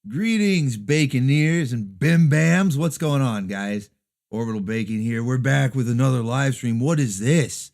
Greetings, Baconeers and Bim Bams. What's going on, guys? Orbital Bacon here. We're back with another live stream. What is this?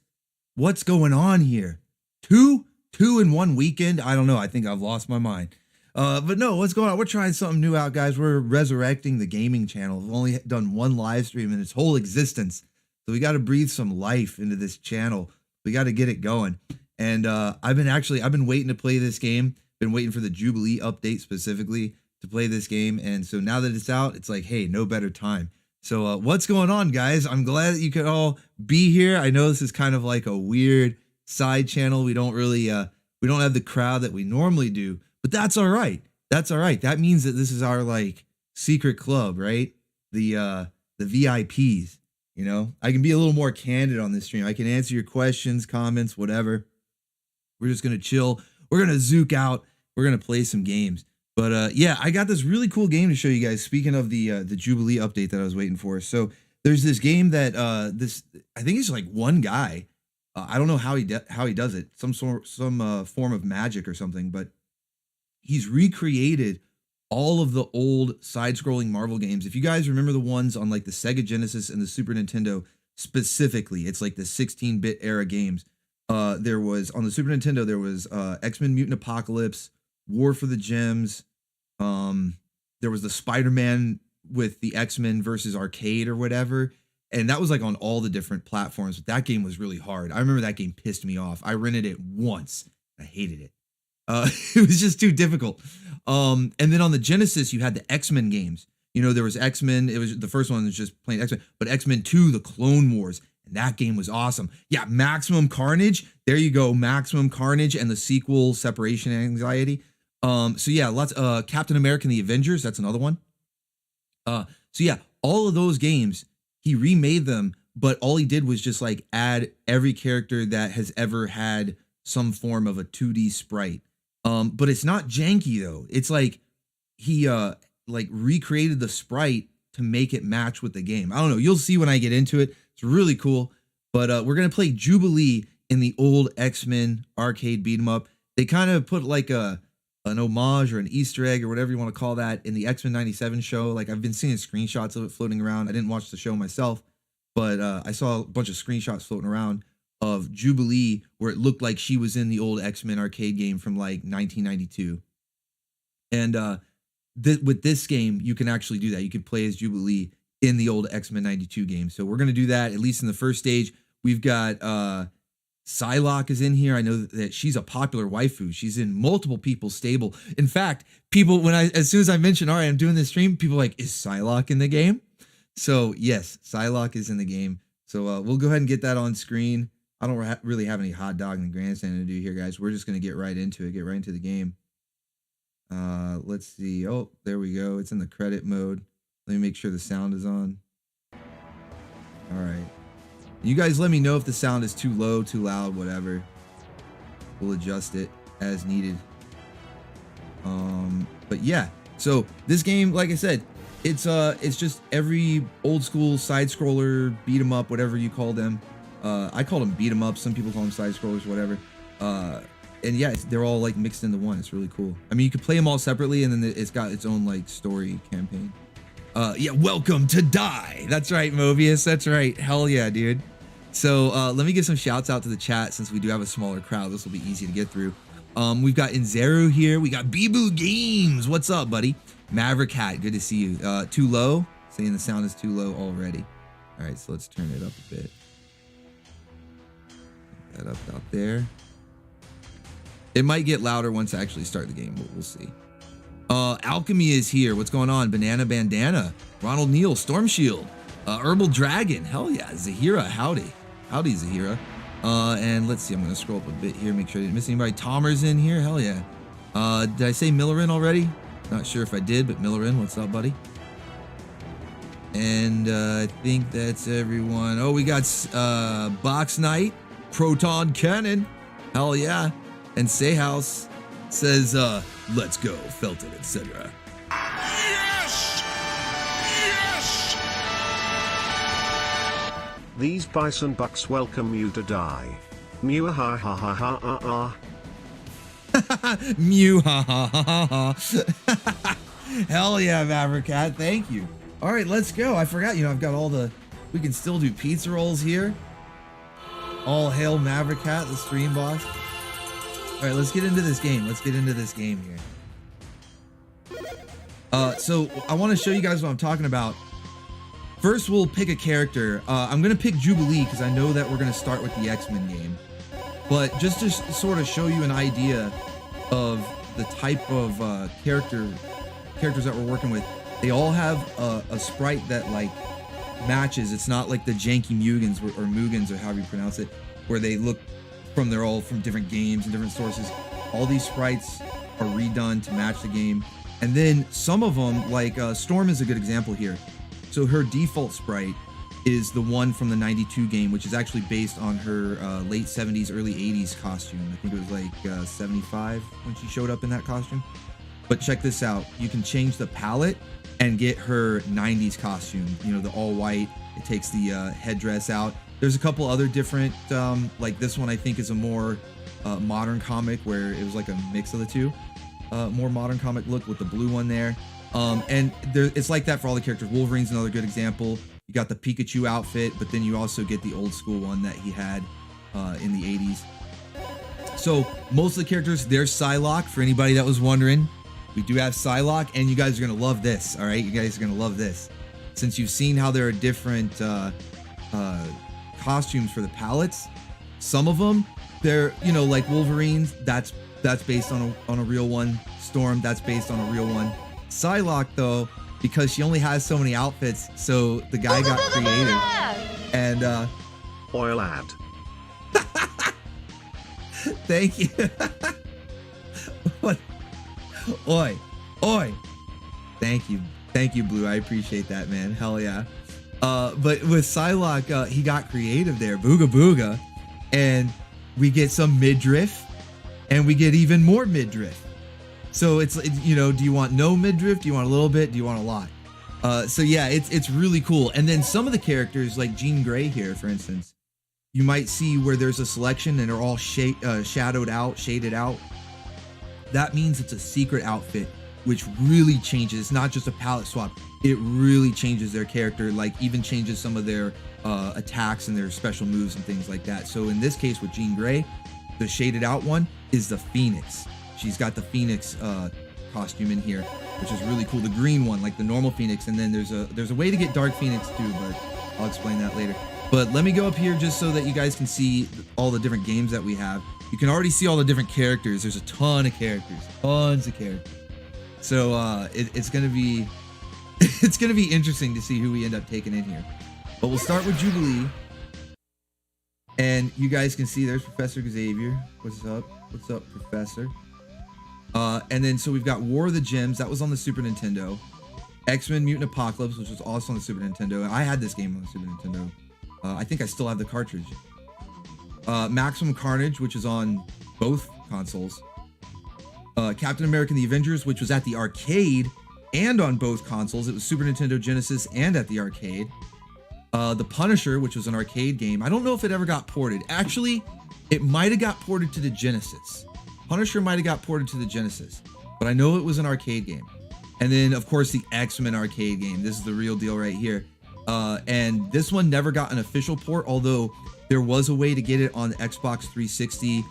What's going on here? Two in one weekend? I don't know. I think I've lost my mind. But no, what's going on? We're trying something new out, guys. We're resurrecting the gaming channel. We've only done one live stream in its whole existence. So we got to breathe some life into this channel. We got to get it going. And I've been waiting to play this game. Been waiting for the Jubilee update specifically to play this game, and so now that it's out, it's like, hey, no better time. So what's going on, guys? I'm glad that you could all be here. I know this is kind of like a weird side channel. We don't really we don't have the crowd that we normally do, but that's all right. That's all right. That means that this is our like secret club, right? The VIPs. You know, I can be a little more candid on this stream. I can answer your questions, comments, whatever. We're just gonna chill. We're gonna zook out. We're gonna play some games. But yeah, I got this really cool game to show you guys. Speaking of the Jubilee update that I was waiting for, so there's this game that I think it's like one guy. I don't know how he does it. Some form of magic or something. But he's recreated all of the old side-scrolling Marvel games. If you guys remember the ones on like the Sega Genesis and the Super Nintendo specifically, it's like the 16-bit era games. There was on the Super Nintendo there was X-Men Mutant Apocalypse, War for the Gems. There was the Spider-Man with the X-Men versus Arcade or whatever. And that was like on all the different platforms. But that game was really hard. I remember that game pissed me off. I rented it once. I hated it. It was just too difficult. And then on the Genesis, you had the X-Men games. You know, there was X-Men. It was the first one was just plain X-Men. But X-Men 2, the Clone Wars. And that game was awesome. Yeah, Maximum Carnage. There you go. Maximum Carnage and the sequel, Separation Anxiety. So yeah, lots Captain America and the Avengers, that's another one. So yeah, all of those games, he remade them, but all he did was just like add every character that has ever had some form of a 2D sprite. But it's not janky though. It's like he like recreated the sprite to make it match with the game. I don't know, you'll see when I get into it. It's really cool. But we're gonna play Jubilee in the old X-Men arcade beat 'em up. They kind of put like an homage or an Easter egg or whatever you want to call that in the X-Men 97 show. Like I've been seeing screenshots of it floating around. I didn't watch the show myself, but I saw a bunch of screenshots floating around of Jubilee where it looked like she was in the old X-Men arcade game from like 1992. And with this game, you can actually do that. You can play as Jubilee in the old X-Men 92 game. So we're going to do that at least in the first stage. We've got Psylocke is in here. I know that she's a popular waifu. She's in multiple people's stable. In fact, people, as soon as I mentioned, all right, I'm doing this stream, people are like, is Psylocke in the game? So yes, Psylocke is in the game. So we'll go ahead and get that on screen. I don't really have any hot dog in the grandstand to do here, guys. We're just going to get right into it, get right into the game. Let's see. Oh, there we go. It's in the credit mode. Let me make sure the sound is on. All right. You guys let me know if the sound is too low, too loud, whatever. We'll adjust it as needed. But yeah, so this game, like I said, it's just every old school side scroller, beat 'em up, whatever you call them. I call them beat 'em up. Some people call them side scrollers, whatever. And yeah, they're all like mixed into one. It's really cool. I mean, you could play them all separately, and then it's got its own like story campaign. Yeah, welcome to Die. That's right, Mobius. That's right. Hell yeah, dude. So let me give some shouts out to the chat since we do have a smaller crowd. This will be easy to get through. We've got Inzeru here. We got Bibu Games. What's up, buddy? Maverick Hat, good to see you. Too low? Saying the sound is too low already. All right, so let's turn it up a bit. Put that up out there. It might get louder once I actually start the game, but we'll see. Alchemy is here. What's going on? Banana Bandana. Ronald Neal, Storm Shield. Herbal Dragon. Hell yeah. Zahira, howdy. Howdy, Zahira. And let's see. I'm going to scroll up a bit here. Make sure I didn't miss anybody. Tomer's in here. Hell yeah. Did I say Millerin already? Not sure if I did, but Millerin, what's up, buddy? And I think that's everyone. Oh, we got Box Knight. Proton Cannon. Hell yeah. And Sayhouse says, let's go, Felton, etc. Yes! Yes! These bison bucks welcome you to die. Mew ha ha ha ha ha ha. Mew ha ha ha ha ha. Hell yeah, Maverick Cat. Thank you. All right, let's go. I forgot, I've got all the, we can still do pizza rolls here. All hail Maverick Cat, the stream boss. All right, let's get into this game. Let's get into this game here. So I want to show you guys what I'm talking about. First, we'll pick a character. I'm going to pick Jubilee because I know that we're going to start with the X-Men game. But just to sort of show you an idea of the type of characters that we're working with, they all have a sprite that like matches. It's not like the janky Mugans or Mugans or however you pronounce it, where they look they're all from different games and different sources. All these sprites are redone to match the game. And then some of them, like Storm is a good example here. So her default sprite is the one from the 92 game, which is actually based on her late 70s, early 80s costume. I think it was like 75 when she showed up in that costume. But check this out. You can change the palette and get her 90s costume, the all white. It takes the headdress out. There's a couple other different, like this one I think is a more modern comic where it was like a mix of the two. More modern comic look with the blue one there. And it's like that for all the characters. Wolverine's another good example. You got the Pikachu outfit, but then you also get the old school one that he had in the 80s. So most of the characters, there's Psylocke, for anybody that was wondering. We do have Psylocke, and you guys are going to love this, all right? You guys are going to love this. Since you've seen how there are different costumes for the palettes, some of them, they're, like Wolverine's, that's based on a real one. Storm, that's based on a real one. Psylocke, though, because she only has so many outfits, so the guy got creative. And, Oil ad. Thank you. What? Oi. Thank you, Blue. I appreciate that, man. Hell yeah. But with Psylocke, he got creative there. Booga booga. And we get some midriff, and we get even more midriff. So it's, do you want no midriff? Do you want a little bit? Do you want a lot? So yeah, it's really cool. And then some of the characters, like Jean Grey here, for instance, you might see where there's a selection and they're all shaded out. That means it's a secret outfit, which really changes. It's not just a palette swap. It really changes their character, like even changes some of their attacks and their special moves and things like that. So in this case with Jean Grey, the shaded out one is the Phoenix. She's got the Phoenix costume in here, which is really cool. The green one, like the normal Phoenix, and then there's a way to get Dark Phoenix too, but I'll explain that later. But let me go up here just so that you guys can see all the different games that we have. You can already see all the different characters. There's a ton of characters, tons of characters. So it's gonna be interesting to see who we end up taking in here. But we'll start with Jubilee, and you guys can see there's Professor Xavier. What's up? What's up, Professor? And then so we've got War of the Gems. That was on the Super Nintendo. X-Men Mutant Apocalypse, which was also on the Super Nintendo. I had this game on the Super Nintendo. I think I still have the cartridge. Maximum Carnage, which is on both consoles. Captain America and the Avengers, which was at the arcade and on both consoles. It was Super Nintendo, Genesis, and at the arcade. The Punisher, which was an arcade game. I don't know if it ever got ported. Actually, it might have got ported to the Genesis. Punisher might have got ported to the Genesis, but I know it was an arcade game. And then, of course, the X-Men arcade game. This is the real deal right here. And this one never got an official port, although there was a way to get it on the Xbox 360.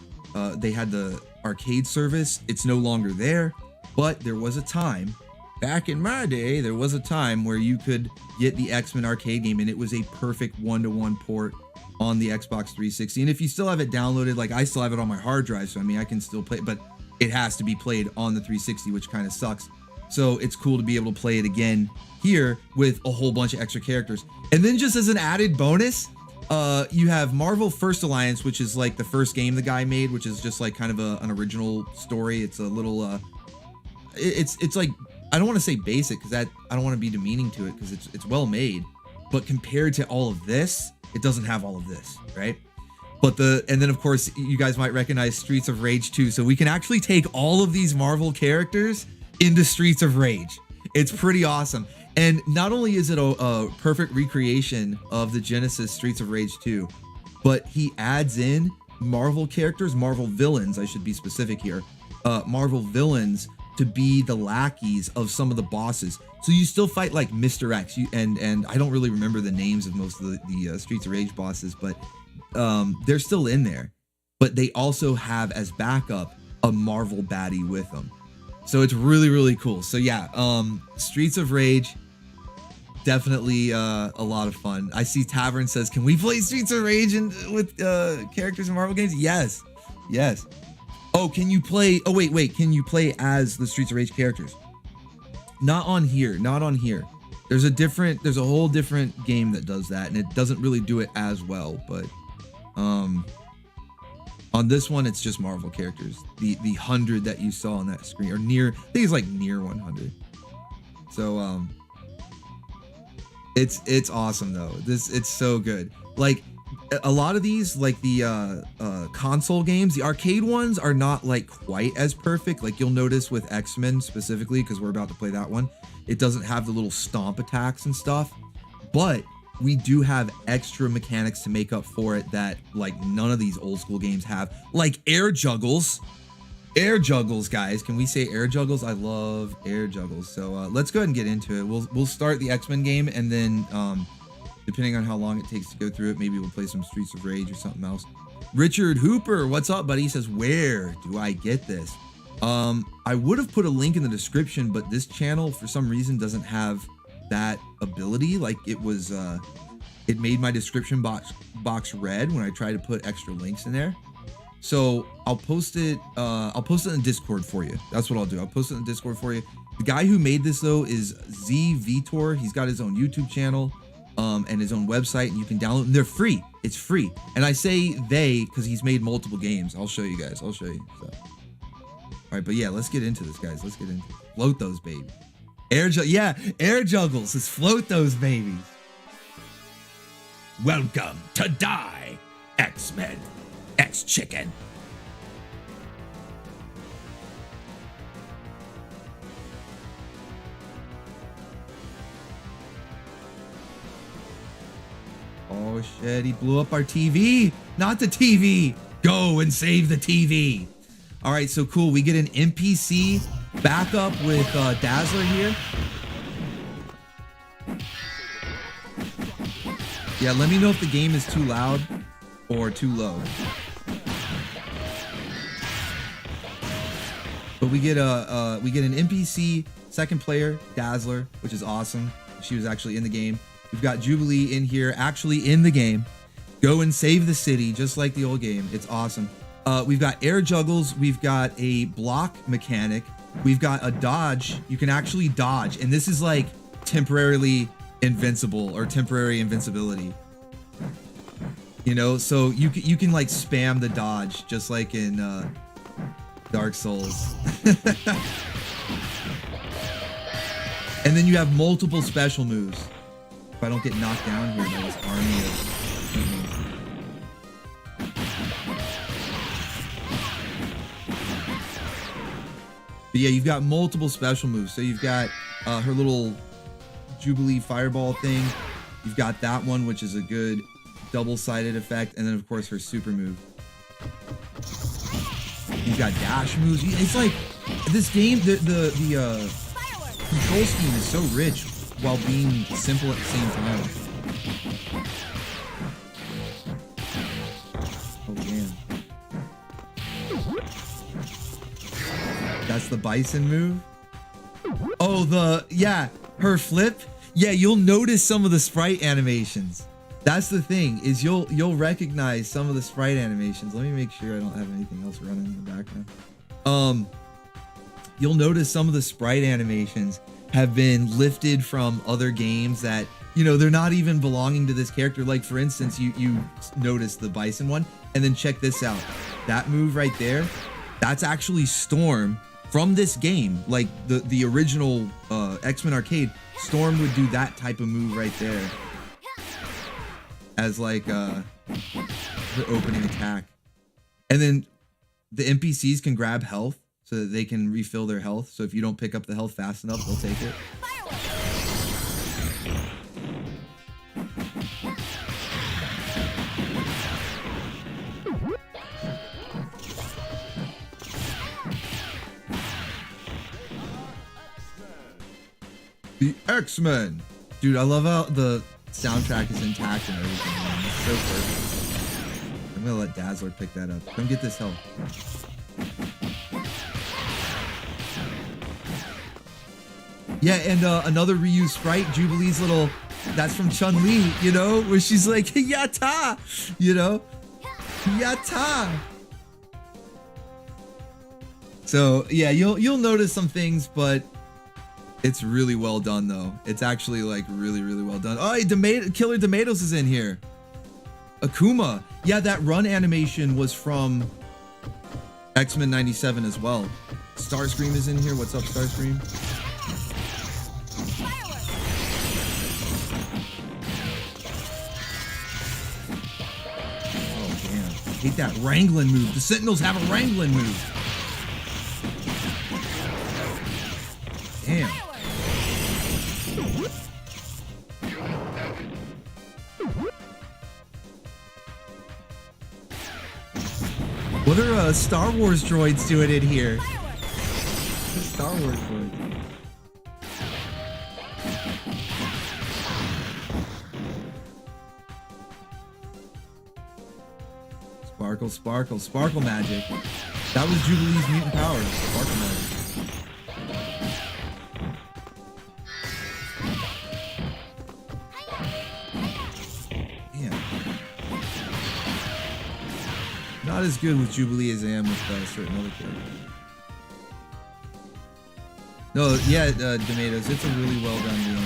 They had the arcade service. It's no longer there, but there was a time, back in my day, there was a time where you could get the X-Men arcade game, and it was a perfect one-to-one port on the Xbox 360. And if you still have it downloaded, like I still have it on my hard drive, so I mean, I can still play it, but it has to be played on the 360, which kind of sucks. So it's cool to be able to play it again here with a whole bunch of extra characters. And then just as an added bonus, you have Marvel First Alliance, which is like the first game the guy made, which is just like kind of an original story. It's a little, it's like, I don't want to say basic because I don't want to be demeaning to it because it's well made, but compared to all of this, it doesn't have all of this, right? But and then of course you guys might recognize Streets of Rage 2. So we can actually take all of these Marvel characters into Streets of Rage. It's pretty awesome. And not only is it a perfect recreation of the Genesis Streets of Rage 2, but he adds in Marvel characters, Marvel villains, I should be specific here, Marvel villains to be the lackeys of some of the bosses. So you still fight like Mr. X, and I don't really remember the names of most of the Streets of Rage bosses, but they're still in there. But they also have as backup a Marvel baddie with them. So it's really, really cool. So yeah, Streets of Rage, definitely a lot of fun. I see Tavern says, can we play Streets of Rage with characters in Marvel games? Yes. Yes. Oh, can you play? Oh, wait. Can you play as the Streets of Rage characters? Not on here. Not on here. There's a whole different game that does that, and it doesn't really do it as well. But on this one, it's just Marvel characters. The 100 that you saw on that screen, or near, I think it's like near 100. So it's awesome though. It's so good. Like a lot of these, like the console games, the arcade ones are not like quite as perfect. Like you'll notice with X-Men specifically, because we're about to play that one, it doesn't have the little stomp attacks and stuff, but we do have extra mechanics to make up for it that like none of these old school games have, like air juggles. Air juggles, guys. Can we say air juggles? I love air juggles. So let's go ahead and get into it. We'll start the X-Men game, and then depending on how long it takes to go through it, maybe we'll play some Streets of Rage or something else. Richard Hooper, what's up, buddy? He says, where do I get this? I would have put a link in the description, but this channel for some reason doesn't have that ability. Like it was it made my description box red when I tried to put extra links in there. So I'll post it in Discord for you. That's what I'll do. I'll post it in Discord for you. The guy who made this though is Z Vitor. He's got his own YouTube channel and his own website, and you can download them. They're free. It's free. And I say they because he's made multiple games. I'll show you guys. I'll show you. So. All right, but yeah, let's get into this, guys. Let's get into it. Float those babies. Air juggles. Let's float those babies. Welcome to Die, X-Men, X-Chicken. Oh shit, he blew up our TV. Not the TV. Go and save the TV. All right, so cool. We get an NPC backup with Dazzler here. Yeah, let me know if the game is too loud or too low. But we get an NPC second player, Dazzler, which is awesome. She was actually in the game. We've got Jubilee in here, actually in the game. Go and save the city, just like the old game. It's awesome. We've got air juggles. We've got a block mechanic. We've got a dodge. You can actually dodge, and this is like temporarily invincible or temporary invincibility. You know, so you can like spam the dodge just like in Dark Souls. And then you have multiple special moves. If I don't get knocked down here by this army of But yeah, you've got multiple special moves. So you've got her little Jubilee fireball thing. You've got that one, which is a good double-sided effect, and then of course her super move. You've got dash moves. It's like this game, the control scheme is so rich while being simple at the same time. Oh man, that's the Bison move. Oh, her flip. Yeah, you'll notice some of the sprite animations. That's the thing, is you'll recognize some of the sprite animations. Let me make sure I don't have anything else running in the background. You'll notice some of the sprite animations have been lifted from other games that, you know, they're not even belonging to this character. Like for instance, you notice the Bison one, and then check this out. That move right there, that's actually Storm from this game. Like the original X-Men arcade, Storm would do that type of move right there as like her opening attack. And then the NPCs can grab health so that they can refill their health. So if you don't pick up the health fast enough, they'll take it. The X-Men. Dude, I love how the soundtrack is intact and everything, man. It's so perfect. I'm gonna let Dazzler pick that up. Come get this help. Yeah, and another reused sprite, Jubilee's little, that's from Chun-Li, you know, where she's like, Yatta, you know, Yatta. So yeah, you'll notice some things, but it's really well done though. It's actually like really, really well done. Oh, Killer Tomatoes is in here. Akuma. Yeah, that run animation was from X-Men 97 as well. Starscream is in here. What's up, Starscream? Oh, damn. I hate that wrangling move. The Sentinels have a wrangling move. Damn. What are Star Wars droids doing in here? Star Wars droids. Sparkle, sparkle, sparkle magic. That was Jubilee's mutant power. Sparkle magic. Not as good with Jubilee as I am with certain other characters. No, yeah, Tomatoes, it's a really well done game.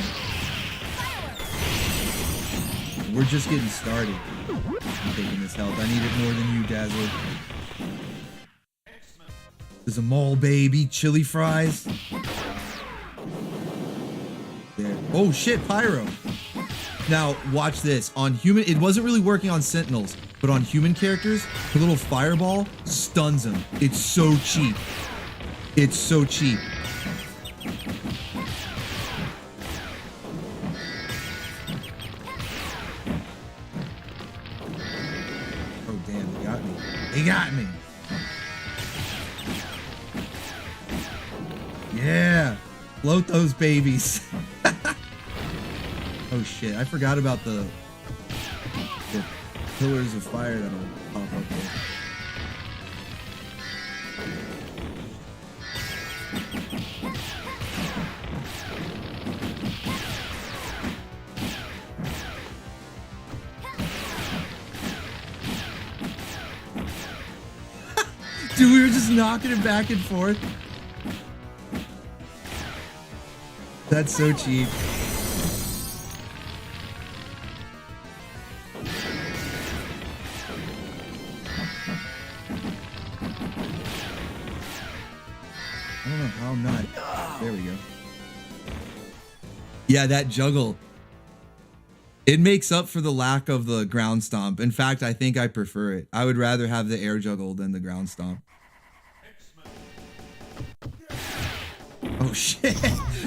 We're just getting started. I'm taking this health. I need it more than you, Dazzler. There's a mole baby, chili fries. There. Oh shit, Pyro. Now, watch this. On human, it wasn't really working on Sentinels, but on human characters, the little fireball stuns them. It's so cheap. It's so cheap. Oh, damn, they got me. They got me. Yeah. Float those babies. Oh shit, I forgot about the pillars of fire that'll pop up there. Dude, we were just knocking it back and forth. That's so cheap. I don't know how I'm not. There we go. Yeah, that juggle. It makes up for the lack of the ground stomp. In fact, I think I prefer it. I would rather have the air juggle than the ground stomp. Oh shit.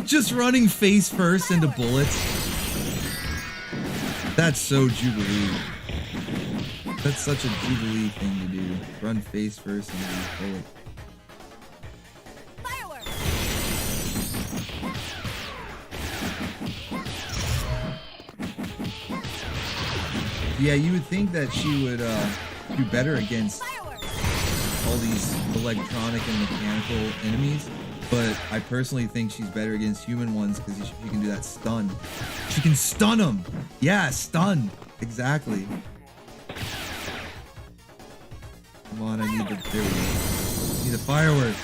Just running face first into bullets. That's so Jubilee. That's such a Jubilee thing to do. Run face first into these bullets. Yeah, you would think that she would do better against all these electronic and mechanical enemies, but I personally think she's better against human ones because she can do that stun. She can stun them. Yeah, stun. Exactly. Come on, I need the. There we go. I need the fireworks.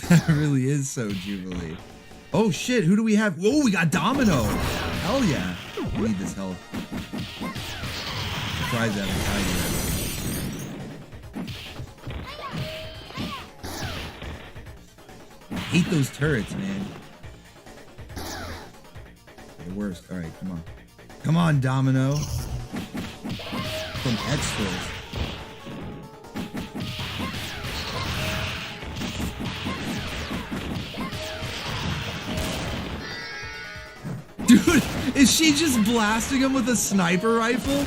That really is so Jubilee. Oh shit, who do we have? Whoa, we got Domino. Hell yeah. We need this help. Surprise that I hate those turrets, man. The worst. Alright, come on. Come on, Domino. From extras. Dude, is she just blasting him with a sniper rifle?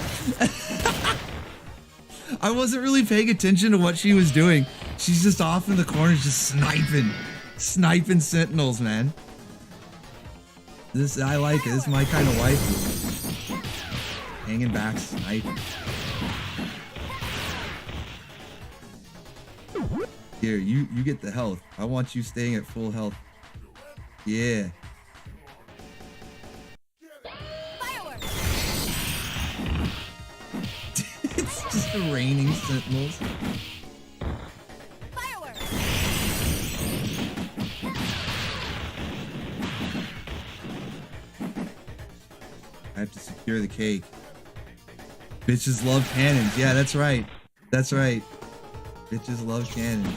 I wasn't really paying attention to what she was doing. She's just off in the corners just sniping sentinels, man. I like it. This is my kind of wife. Hanging back, sniping. Here, you get the health. I want you staying at full health. Yeah. It's just raining sentinels. I have to secure the cake. Bitches love cannons. Yeah, that's right. That's right. Bitches love cannons.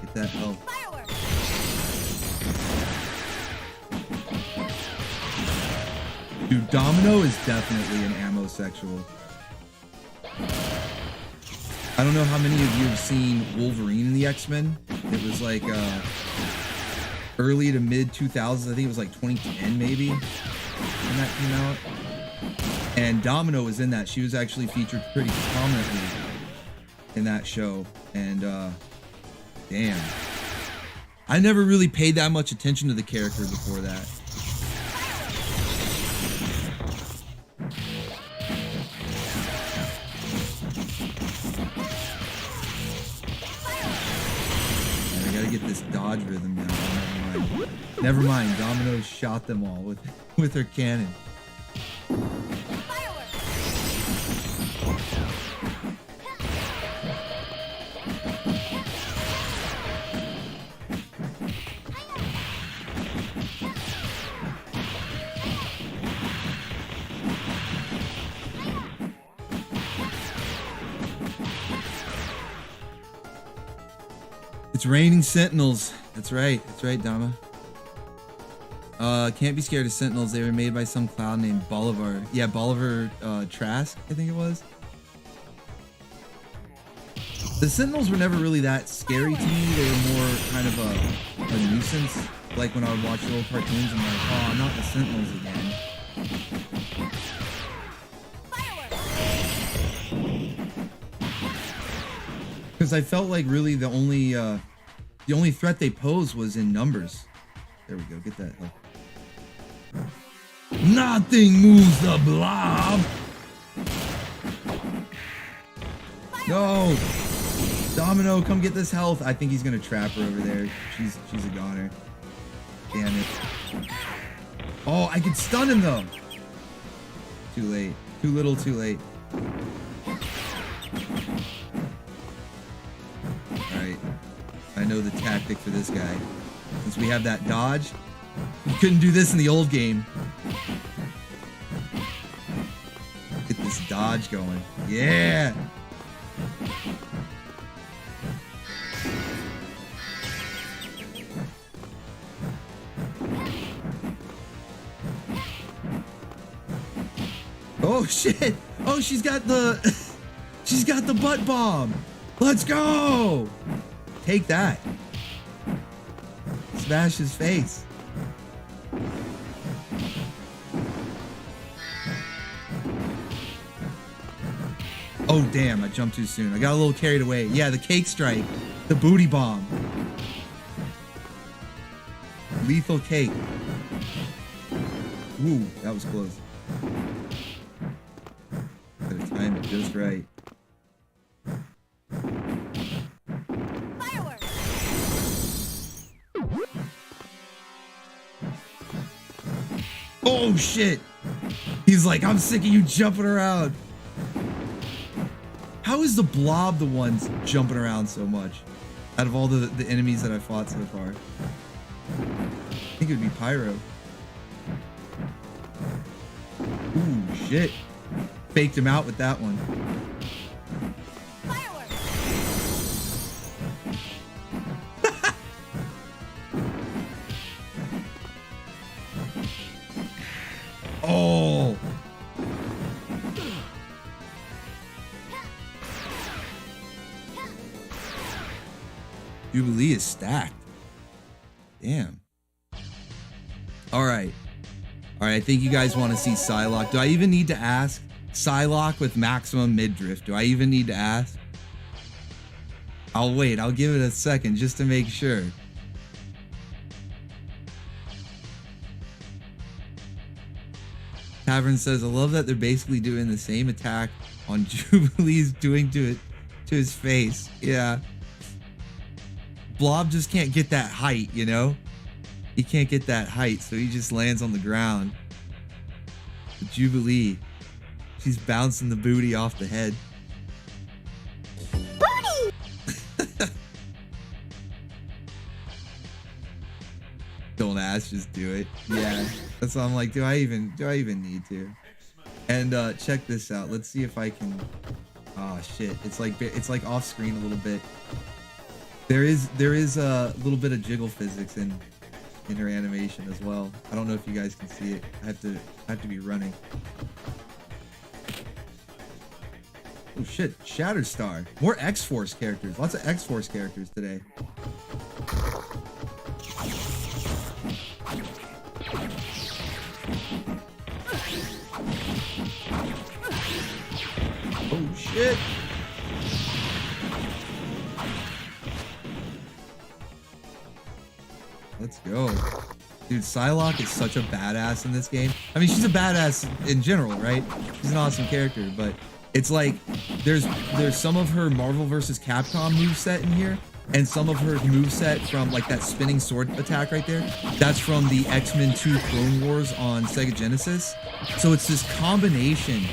Get that health. Dude, Domino is definitely an ammo sexual. I don't know how many of you have seen Wolverine in the X-Men. It was like early to mid 2000s. I think it was like 2010 maybe when that came out. And Domino was in that. She was actually featured pretty prominently in that show. And damn. I never really paid that much attention to the character before that. I gotta get this dodge rhythm down. Never mind. Domino shot them all with her cannon. It's raining sentinels. That's right. That's right, Dama. Can't be scared of sentinels. They were made by some clown named Bolivar. Yeah, Bolivar Trask, I think it was. The sentinels were never really that scary to me. They were more kind of a nuisance. Like when I would watch the old cartoons, I'm like, oh, not the sentinels again. Because I felt like really the only threat they posed was in numbers. There we go. Get that help. Nothing moves the blob. No. Domino, come get this health. I think he's gonna trap her over there. She's a goner. Damn it. Oh, I could stun him though. Too late. Too little, too late. Alright. I know the tactic for this guy. Since we have that dodge, we couldn't do this in the old game. Get this dodge going. Yeah! Oh shit! Oh, she's got the butt bomb. Let's go! Take that. Smash his face. Oh damn, I jumped too soon. I got a little carried away. Yeah, the cake strike. The booty bomb. Lethal cake. Ooh, that was close. Gotta time it just right. Oh shit! He's like, I'm sick of you jumping around. How is the blob the ones jumping around so much? Out of all the enemies that I fought so far. I think it would be Pyro. Ooh, shit. Faked him out with that one. Oh! Jubilee is stacked. Damn. All right. All right, I think you guys want to see Psylocke. Do I even need to ask? Psylocke with maximum midriff. Do I even need to ask? I'll wait. I'll give it a second just to make sure. Tavern says, I love that they're basically doing the same attack on Jubilee's doing to his face. Yeah. Blob just can't get that height, you know? He can't get that height, so he just lands on the ground. But Jubilee, she's bouncing the booty off the head. Booty! Don't ask, just do it. Yeah, that's why I'm like, do I even need to? And check this out. Let's see if I can. Oh shit! It's like off screen a little bit. There is a little bit of jiggle physics in her animation as well. I don't know if you guys can see it. I have to be running. Oh shit, Shatterstar. More X-Force characters. Lots of X-Force characters today. Oh shit. Let's go. Dude, Psylocke is such a badass in this game. I mean, she's a badass in general, right? She's an awesome character, but it's like there's some of her Marvel vs. Capcom moveset in here, and some of her moveset from like that spinning sword attack right there. That's from the X-Men 2 Clone Wars on Sega Genesis. So it's this combination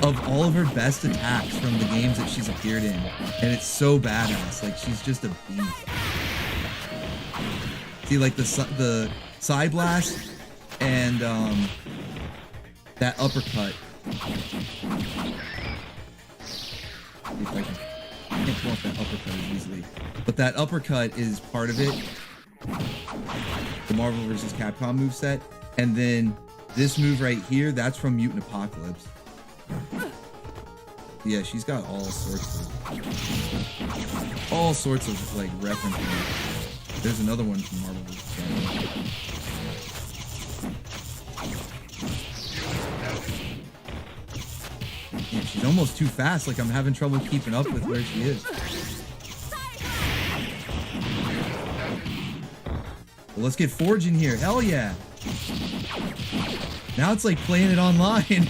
of all of her best attacks from the games that she's appeared in, and it's so badass. Like, she's just a beast. See, like the side blast and that uppercut. See if I can't pull off that uppercut as easily, but that uppercut is part of it. The Marvel vs. Capcom moveset, and then this move right here, that's from Mutant Apocalypse. Yeah, she's got all sorts of like references. There's another one from Marvel vs. Capcom. Yeah, she's almost too fast. Like, I'm having trouble keeping up with where she is. Well, let's get Forge in here. Hell yeah. Now it's like playing it online.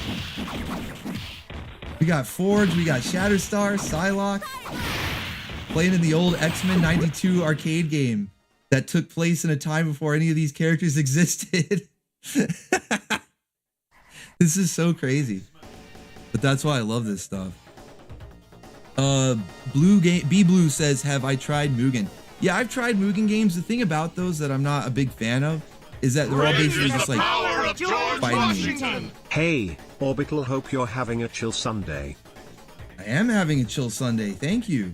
We got Forge, we got Shatterstar, Psylocke. Playing in the old X-Men 92 arcade game that took place in a time before any of these characters existed. This is so crazy. But that's why I love this stuff. B-Blue says, have I tried Mugen? Yeah, I've tried Mugen games. The thing about those that I'm not a big fan of is that they're all basically just like fighting games. Hey, Orbital, hope you're having a chill Sunday. I am having a chill Sunday. Thank you.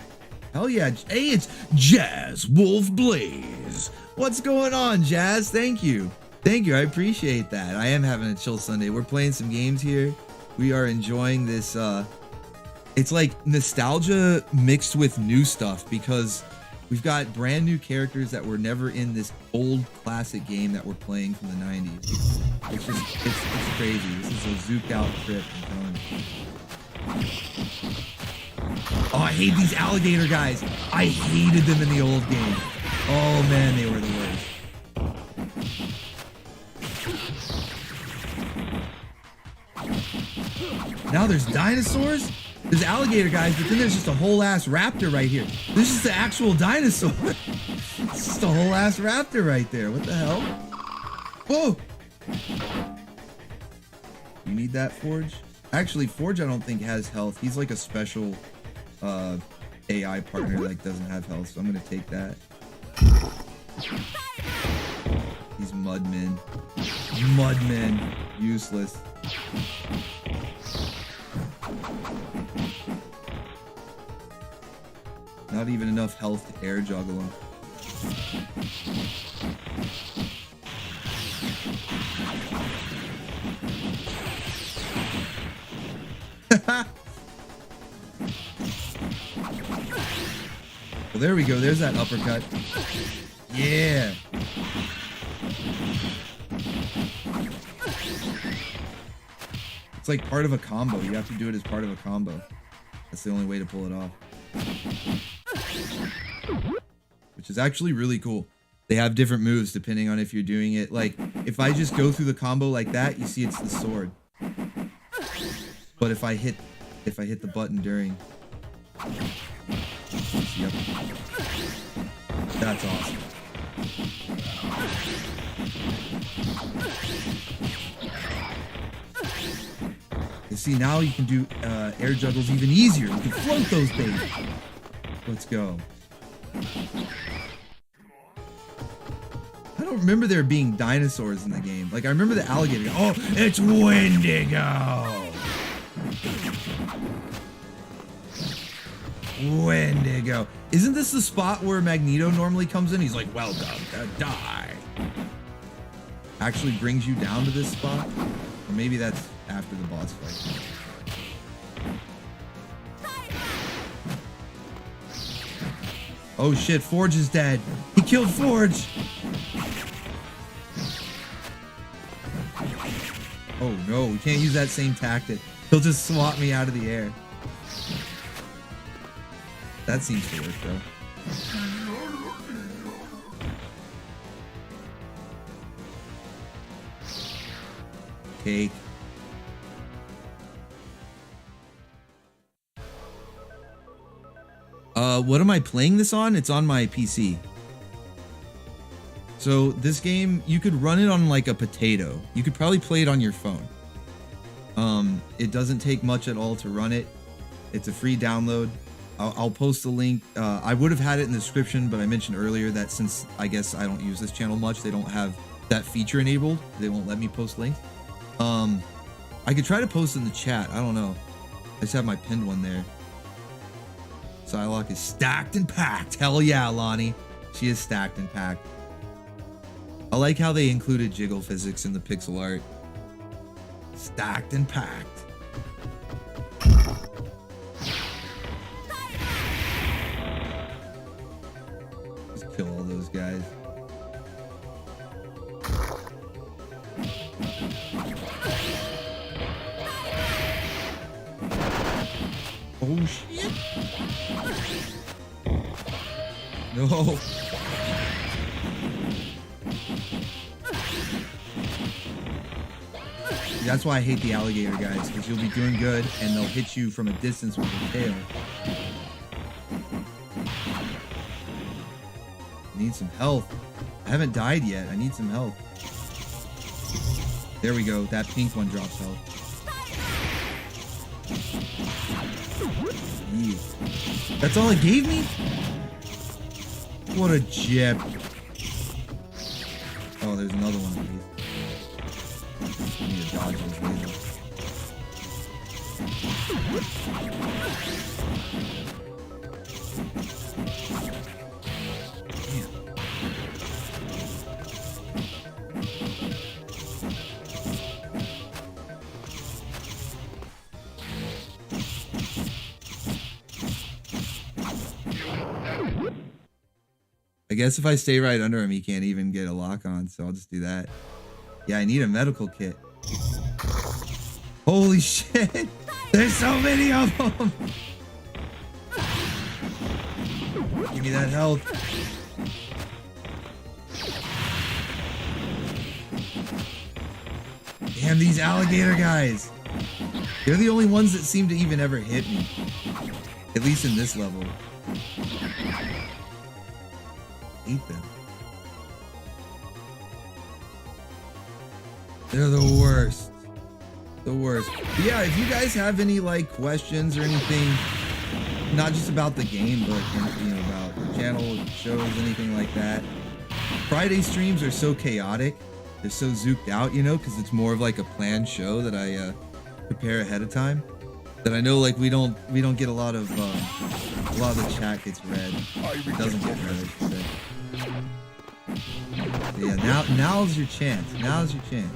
Hell yeah. Hey, it's Jazz Wolf Blaze. What's going on, Jazz? Thank you. Thank you. I appreciate that. I am having a chill Sunday. We're playing some games here. We are enjoying this. It's like nostalgia mixed with new stuff because we've got brand new characters that were never in this old classic game that we're playing from the 90s. It's crazy. This is a zooked out trip, I'm telling you. Oh, I hate these alligator guys. I hated them in the old game. Oh man, they were the worst. Now there's dinosaurs? There's alligator guys, but then there's just a whole ass raptor right here. This is the actual dinosaur. It's just a whole ass raptor right there. What the hell? Whoa! You need that, Forge? Actually, Forge I don't think has health. He's like a special AI partner that like, doesn't have health, so I'm gonna take that. These mudmen. Mudmen. Useless. Not even enough health to air juggle him. Well, there we go. There's that uppercut. Yeah. It's like part of a combo. You have to do it as part of a combo. That's the only way to pull it off. Which is actually really cool. They have different moves depending on if you're doing it. Like, if I just go through the combo like that, you see it's the sword. But if I hit the button during... Yep. That's awesome. You see, now you can do air juggles even easier. You can float those babies. Let's go. I don't remember there being dinosaurs in the game. Like, I remember the alligator. Oh, it's Wendigo. Wendigo. Isn't this the spot where Magneto normally comes in? He's like, welcome to die. Actually brings you down to this spot? Or maybe that's after the boss fight. Oh shit, Forge is dead. He killed Forge. Oh no, we can't use that same tactic. He'll just swat me out of the air. That seems to work though. Cake. What am I playing this on? It's on my PC. So this game, you could run it on like a potato. You could probably play it on your phone. It doesn't take much at all to run it. It's a free download. I'll post the link. I would have had it in the description, but I mentioned earlier that since I guess I don't use this channel much, they don't have that feature enabled. They won't let me post links. I could try to post in the chat. I don't know. I just have my pinned one there. Psylocke is stacked and packed. Hell yeah, Lonnie. She is stacked and packed. I like how they included jiggle physics in the pixel art. Stacked and packed. Just kill all those guys. Oh shit. No. That's why I hate the alligator guys, because you'll be doing good and they'll hit you from a distance with their tail. I need some health. I haven't died yet. I need some health. There we go. That pink one drops health. Yeah. That's all it gave me? What a jip. Oh, there's another one of these. I need to dodge those lasers. Damn. I guess if I stay right under him, he can't even get a lock on, so I'll just do that. Yeah, I need a medical kit. Holy shit! There's so many of them! Give me that health. Damn, these alligator guys. They're the only ones that seem to even ever hit me. At least in this level. Hate them. They're the worst. The worst. But yeah, if you guys have any like questions or anything, not just about the game, but you know, about the channel, shows, anything like that. Friday streams are so chaotic. They're so zooked out, you know, because it's more of like a planned show that I prepare ahead of time. That I know like we don't get a lot of the chat gets read. It doesn't get read, I should say. But yeah, now's your chance. Now's your chance.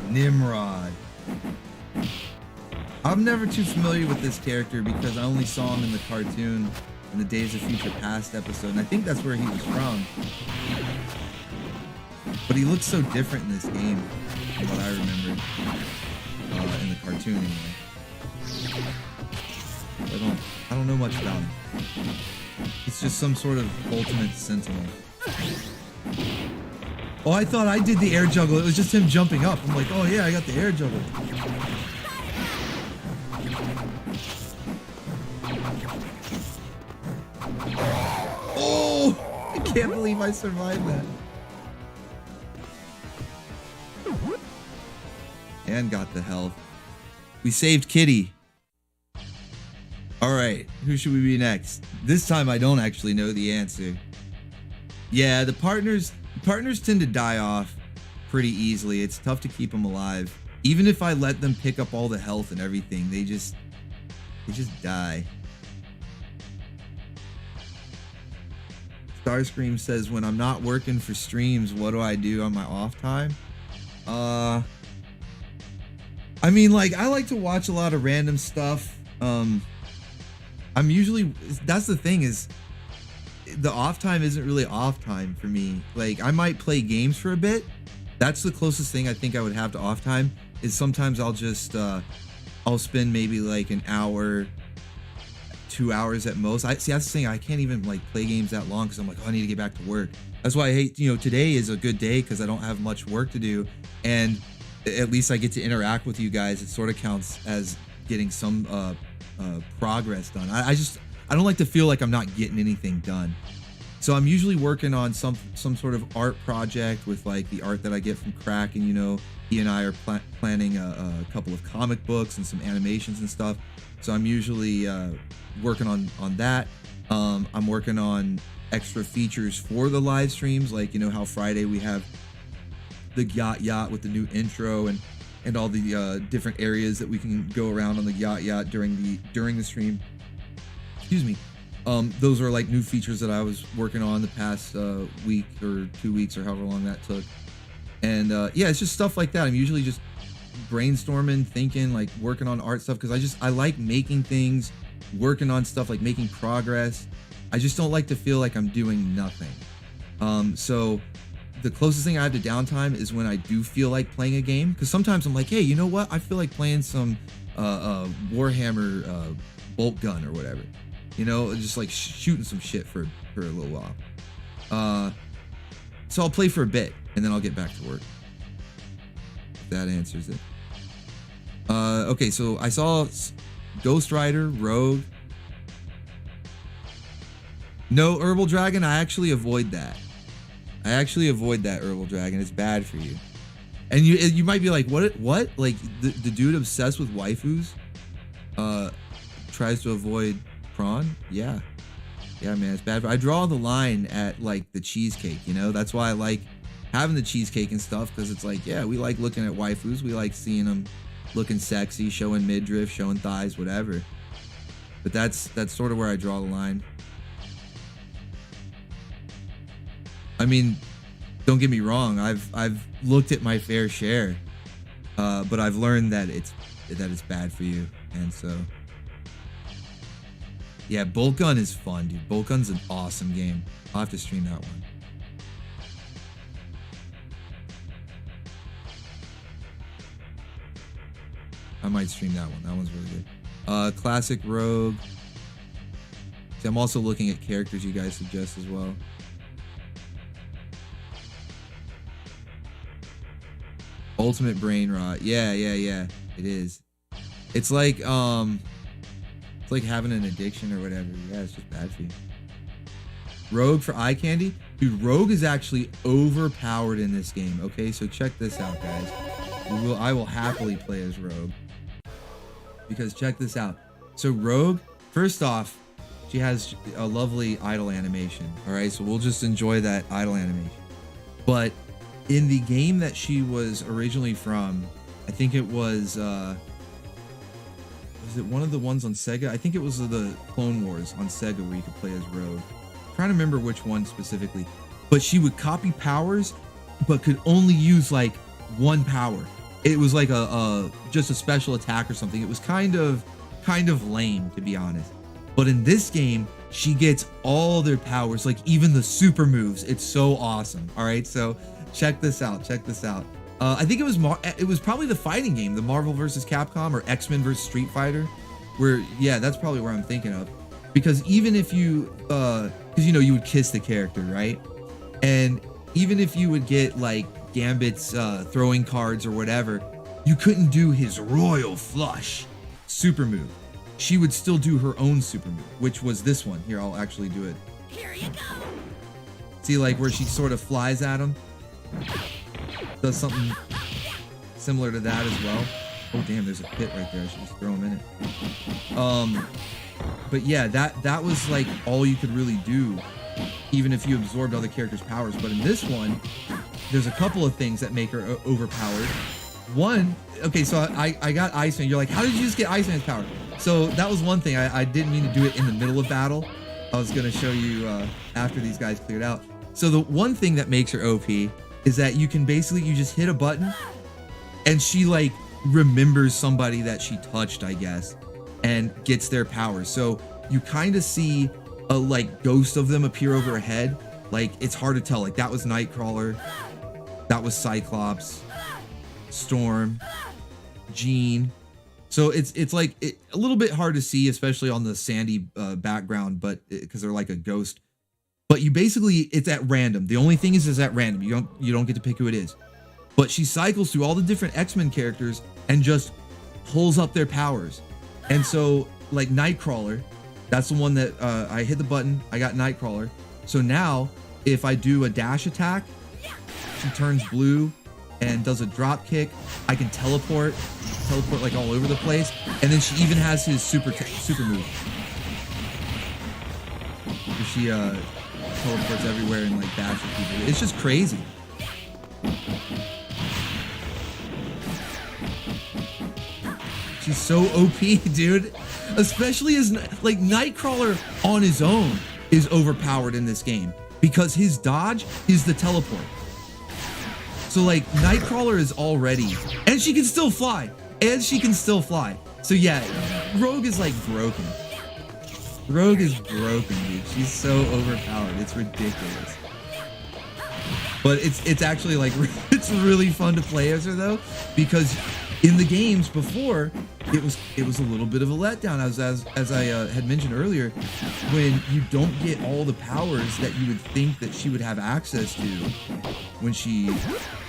Nimrod. I'm never too familiar with this character because I only saw him in the cartoon in the Days of Future Past episode, and I think that's where he was from. But he looks so different in this game from what I remember in the cartoon anyway. I don't know much about him. It's just some sort of ultimate sentinel. Oh, I thought I did the air juggle. It was just him jumping up. I'm like, oh yeah, I got the air juggle. Oh, I can't believe I survived that. And got the health. We saved Kitty. All right, who should we be next? This time I don't actually know the answer. Yeah, the partners tend to die off pretty easily. It's tough to keep them alive. Even if I let them pick up all the health and everything, they just die. Starscream says, when I'm not working for streams, what do I do on my off time? I mean, like, I like to watch a lot of random stuff. I'm usually, that's the thing, is the off time isn't really off time for me. Like, I might play games for a bit. That's the closest thing I think I would have to off time, is sometimes I'll just I'll spend maybe like an hour, 2 hours at most. See, that's the thing, I can't even like play games that long because I'm like, oh, I need to get back to work. That's why I hate, today is a good day because I don't have much work to do, and at least I get to interact with you guys. It sort of counts as getting some progress done. I don't like to feel like I'm not getting anything done. So I'm usually working on some sort of art project with like the art that I get from Crack, and he and I are planning a couple of comic books and some animations and stuff. So I'm usually working on that. I'm working on extra features for the live streams, like how Friday we have the yacht with the new intro and all the different areas that we can go around on the yacht during the stream. Excuse me. Those are like new features that I was working on the past week or 2 weeks or however long that took. And yeah, it's just stuff like that. I'm usually just brainstorming, thinking, like working on art stuff, because I like making things, working on stuff, like making progress. I just don't like to feel like I'm doing nothing. So the closest thing I have to downtime is when I do feel like playing a game, because sometimes I'm like, hey, you know what? I feel like playing some Warhammer bolt gun or whatever. Just like shooting some shit for a little while. So I'll play for a bit and then I'll get back to work. If that answers it. Okay, so I saw Ghost Rider, Rogue. No, Herbal Dragon, I actually avoid that. Herbal Dragon. It's bad for you. And you might be like, what? Like the dude obsessed with waifus tries to avoid prawn? Yeah, man, it's bad. I draw the line at like the cheesecake. That's why I like having the cheesecake and stuff, because it's like, yeah, we like looking at waifus. We like seeing them looking sexy, showing midriff, showing thighs, whatever. But that's sort of where I draw the line. I mean, don't get me wrong. I've looked at my fair share, but I've learned that it's bad for you, and so yeah, Bolt Gun is fun, dude. Bolt Gun's an awesome game. I'll have to stream that one. I might stream that one. That one's really good. Classic Rogue. See, I'm also looking at characters you guys suggest as well. Ultimate Brain Rot. Yeah. It is. It's like having an addiction or whatever. Yeah, it's just bad for you. Rogue for eye candy? Dude, Rogue is actually overpowered in this game. Okay, so check this out, guys. I will happily play as Rogue. Because check this out. So Rogue, first off, she has a lovely idle animation. Alright, so we'll just enjoy that idle animation. But in the game that she was originally from, I think it was it one of the ones on Sega? I think it was the Clone Wars on Sega where you could play as Rogue. I'm trying to remember which one specifically. But she would copy powers, but could only use like one power. It was like just a special attack or something. It was kind of lame, to be honest. But in this game, she gets all their powers, like even the super moves. It's so awesome. All right, so check this out. Check this out. I think it was probably the fighting game, the Marvel vs. Capcom or X-Men vs. Street Fighter, where yeah, that's probably where I'm thinking of. Because even if you, because you know you would kiss the character, right? And even if you would get like Gambit's throwing cards or whatever, you couldn't do his Royal Flush super move. She would still do her own super move, which was this one. Here, I'll actually do it. Here you go. See, like where she sort of flies at him? Does something similar to that as well. Oh damn, there's a pit right there. I should just throw him in it. But yeah, that was like all you could really do, even if you absorbed other characters' powers. But in this one, there's a couple of things that make her overpowered. One, okay, so I got Iceman. You're like, how did you just get Iceman's power? So that was one thing. I didn't mean to do it in the middle of battle. I was gonna show you after these guys cleared out. So the one thing that makes her OP is that you can basically, you just hit a button and she like remembers somebody that she touched, I guess, and gets their powers. So you kind of see a like ghost of them appear over her head. Like it's hard to tell. Like that was Nightcrawler, that was Cyclops, Storm, Jean. So it's like a little bit hard to see, especially on the sandy background, but because they're like a ghost. But you basically, it's at random. The only thing is at random. You don't get to pick who it is. But she cycles through all the different X-Men characters and just pulls up their powers. And so like Nightcrawler, that's the one that I hit the button, I got Nightcrawler. So now if I do a dash attack, she turns blue and does a drop kick. I can teleport like all over the place. And then she even has his super move. She teleports everywhere and like dashes people. It's just crazy. She's so OP, dude. Especially as like Nightcrawler on his own is overpowered in this game because his dodge is the teleport. So like Nightcrawler is already, and she can still fly, So yeah, Rogue is like broken. Rogue is broken, dude. She's so overpowered. It's ridiculous. But it's actually like, it's really fun to play as her though, because in the games before, it was a little bit of a letdown, as I had mentioned earlier, when you don't get all the powers that you would think that she would have access to when she,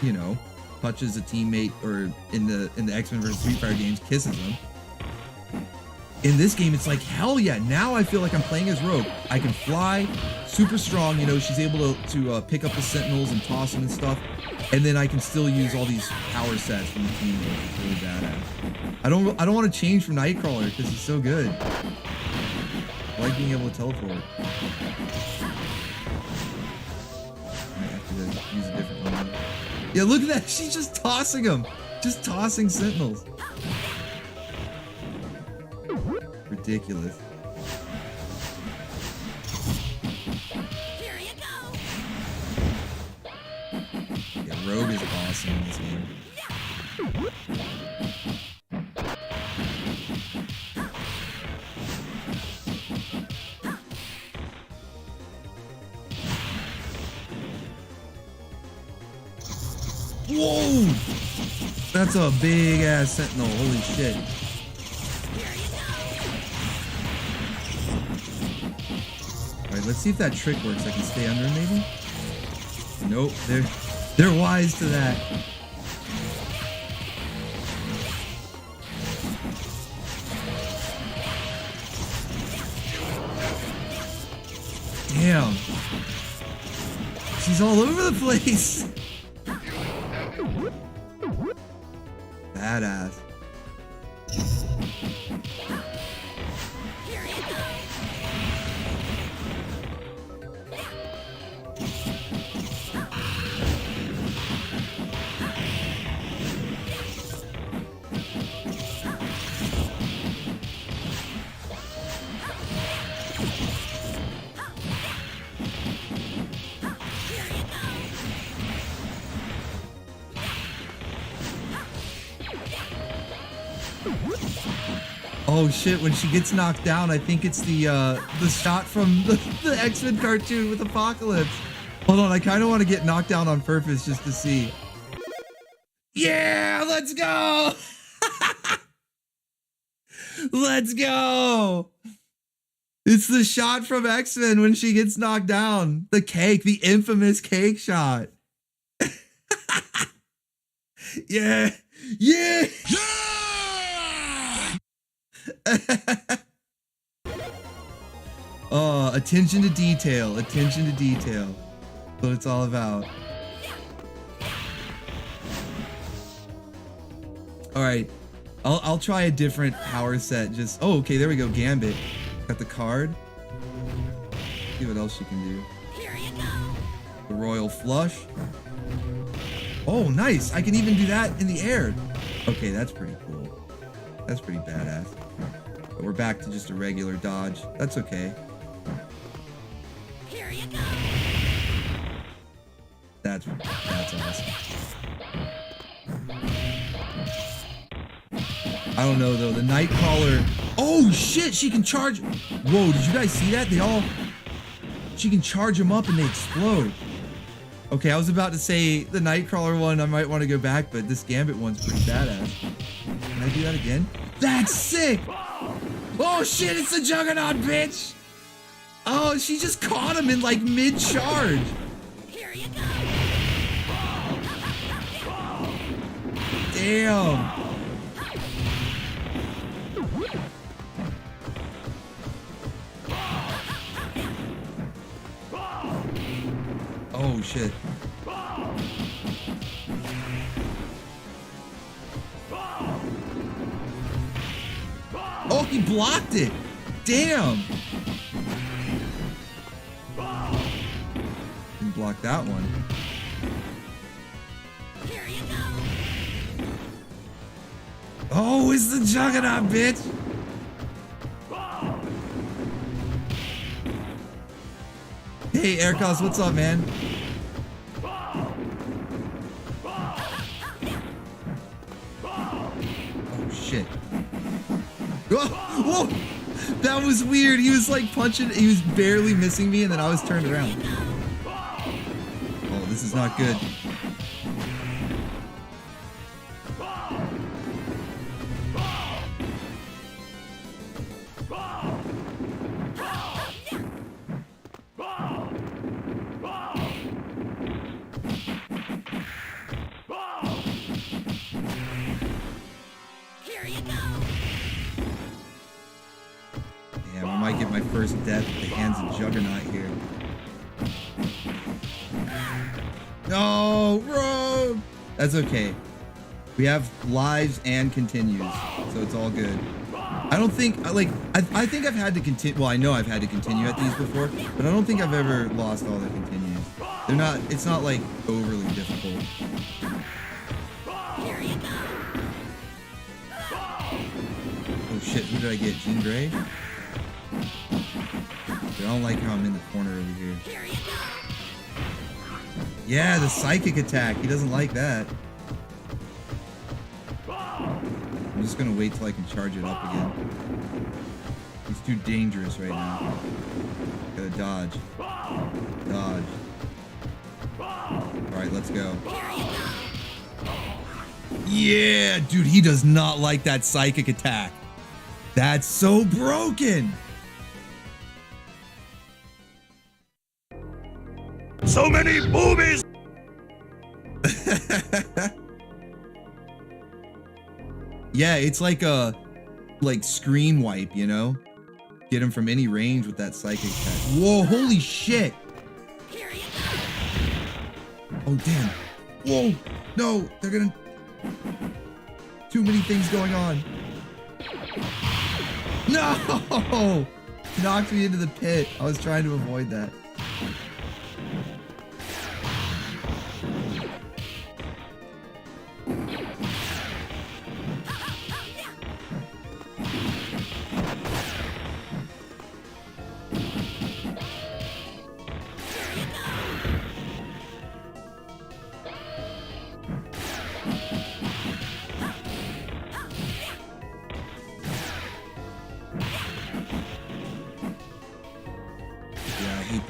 you know, touches a teammate, or in the X-Men vs. Street Fighter games, kisses them. In this game, it's like, hell yeah, now I feel like I'm playing as Rogue. I can fly, super strong, you know, she's able to pick up the Sentinels and toss them and stuff. And then I can still use all these power sets from the team. It's really badass. I don't want to change from Nightcrawler because he's so good. I like being able to teleport. I might have to use a different one. Yeah, look at that. She's just tossing them. Just tossing Sentinels. Ridiculous. Here you go. Yeah, Rogue is awesome in this game. Whoa! That's a big ass Sentinel. Holy shit. Alright, let's see if that trick works. I can stay under maybe? Nope, they're wise to that. Damn. She's all over the place. Badass. Here you go. Oh shit, when she gets knocked down, I think it's the shot from the X-Men cartoon with Apocalypse. Hold on, I kind of want to get knocked down on purpose just to see. Yeah, let's go! Let's go! It's the shot from X-Men when she gets knocked down. The cake, the infamous cake shot. Yeah! Yeah! Oh, attention to detail. Attention to detail. That's what it's all about. All right. I'll try a different power set. Just oh, okay, there we go. Gambit. Got the card. See what else she can do. Here you go. The Royal Flush. Oh, nice. I can even do that in the air. Okay, that's pretty cool. That's pretty badass. But we're back to just a regular dodge. That's okay. Here you go. That's awesome. I don't know though. The Nightcrawler. Oh shit! She can charge. Whoa! Did you guys see that? She can charge them up and they explode. Okay, I was about to say the Nightcrawler one. I might want to go back, but this Gambit one's pretty badass. Can I do that again? That's sick! Oh shit! It's the Juggernaut, bitch! Oh, she just caught him in like mid-charge. Here you go. Damn. Oh shit. Oh, he blocked it. Damn. Didn't block that one. Here you go. Oh, it's the Juggernaut, bitch. Hey, Aircos, what's up, man? Oh, shit. Whoa! That was weird. He was like punching, he was barely missing me, and then I was turned around. Oh, this is not good. Here you go. Damn, I might get my first death at the hands of Juggernaut here. No, bro. That's okay. We have lives and continues, so it's all good. I don't think, I think I've had to continue, well, I know I've had to continue at these before, but I don't think I've ever lost all the continues. They're not, it's not like overly difficult. Here you go. Oh shit, who did I get? Jean Grey? Dude, I don't like how I'm in the corner over here. Here you go. Yeah, the psychic attack. He doesn't like that. I'm just gonna wait till I can charge it up again. He's too dangerous right now. Gotta dodge. Dodge. Alright, let's go. Here you go. Yeah, dude, he does not like that psychic attack. That's so broken. So many boobies! Yeah, it's like a screen wipe, you know? Get him from any range with that psychic attack. Whoa, holy shit. Here you go. Oh, damn. Whoa. No, they're gonna... Too many things going on. No! Knocked me into the pit. I was trying to avoid that.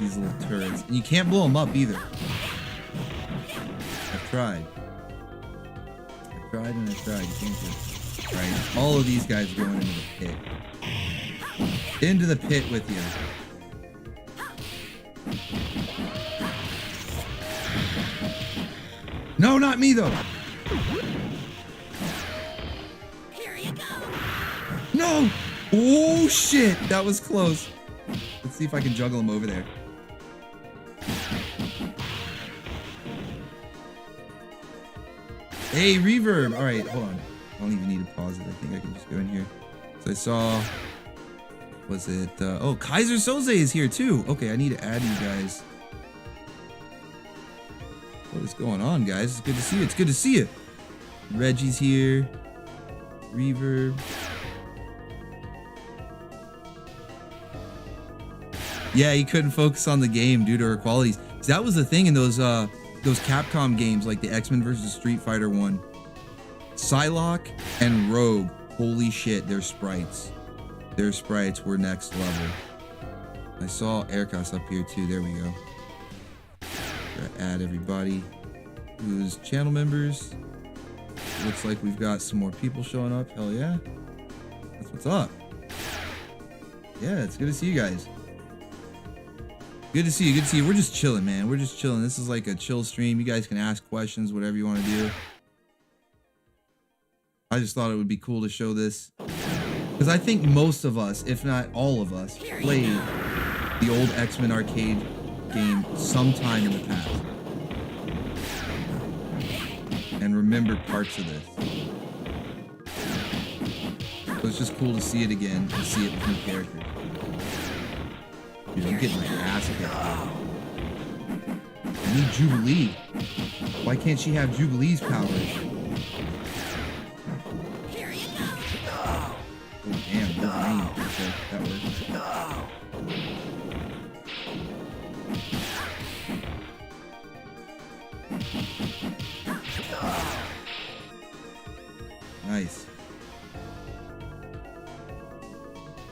these little turrets. And you can't blow them up either. I've tried. I've tried and I've tried. You can't do it. Right. All of these guys are going into the pit. Into the pit with you. No, not me though. Here you go. No. Oh shit. That was close. Let's see if I can juggle him over there. Hey, reverb. All right, hold on. I don't even need to pause it. I think I can just go in here. So I saw, was it, oh, Kaiser Soze is here too. Okay, I need to add you guys. What is going on, guys? It's good to see you. It's good to see you. Reggie's here. Reverb. Yeah, he couldn't focus on the game due to her qualities. So that was the thing in those Capcom games, like the X-Men versus Street Fighter 1. Psylocke and Rogue, holy shit, their sprites. Their sprites were next level. I saw Aircast up here too. There we go. Gotta add everybody who's channel members. Looks like we've got some more people showing up. Hell yeah. That's what's up. Yeah, it's good to see you guys. Good to see you. Good to see you. We're just chilling, man. We're just chilling. This is like a chill stream. You guys can ask questions, whatever you want to do. I just thought it would be cool to show this. Because I think most of us, if not all of us, played the old X-Men arcade game sometime in the past. And remember parts of this. So it's just cool to see it again and see it with new characters. Dude, I'm getting my ass kicked. I need Jubilee. Why can't she have Jubilee's powers? Here you go. Oh, damn. No. Okay, that works. Nice.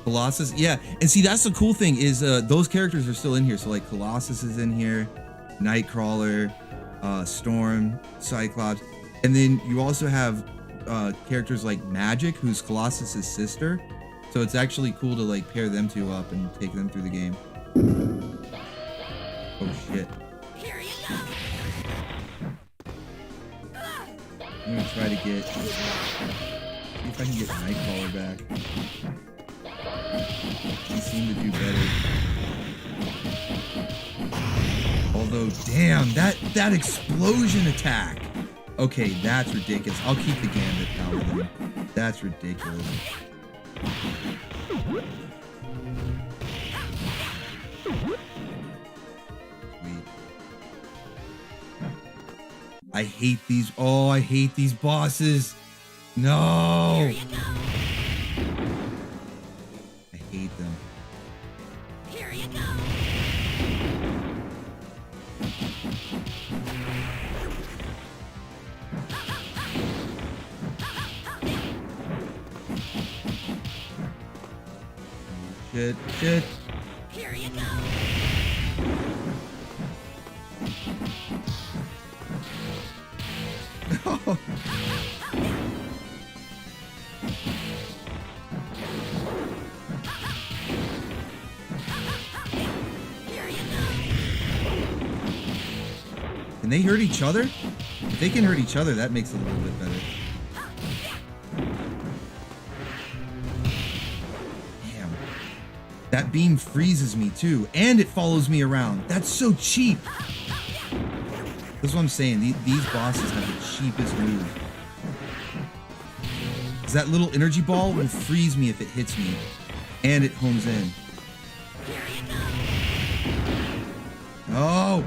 Colossus, yeah, and see that's the cool thing is those characters are still in here. So like Colossus is in here, Nightcrawler, Storm, Cyclops, and then you also have characters like Magic, who's Colossus's sister. So it's actually cool to like pair them two up and take them through the game. Oh shit! Here you go. I'm gonna try to get, see if I can get Nightcrawler back. He seemed to do better. Although, damn, that explosion attack. Okay, that's ridiculous. I'll keep the Gambit power then. That's ridiculous. Sweet. I hate these. Oh, I hate these bosses. No. Here you go. I hate them. Here you go. Shit, shit. Here you go. No. Here you go. Can they hurt each other? If they can hurt each other, that makes it a little bit better. Damn. That beam freezes me too, and it follows me around. That's so cheap. That's what I'm saying. These bosses have the cheapest move. 'Cause that little energy ball will freeze me if it hits me, and it homes in. Here you go. Oh!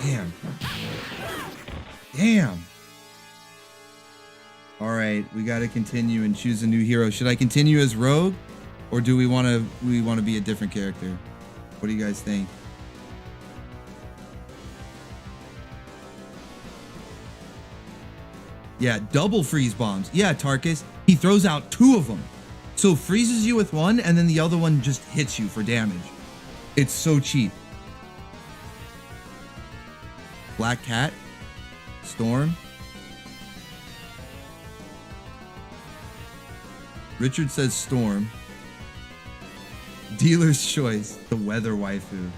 Damn. Damn. All right, we got to continue and choose a new hero. Should I continue as Rogue, or do we want to be a different character? What do you guys think? Yeah, double freeze bombs. Yeah, Tarkus. He throws out 2 of them. So freezes you with one, and then the other one just hits you for damage. It's so cheap. Black Cat. Storm. Richard says Storm. Dealer's choice. The weather waifu.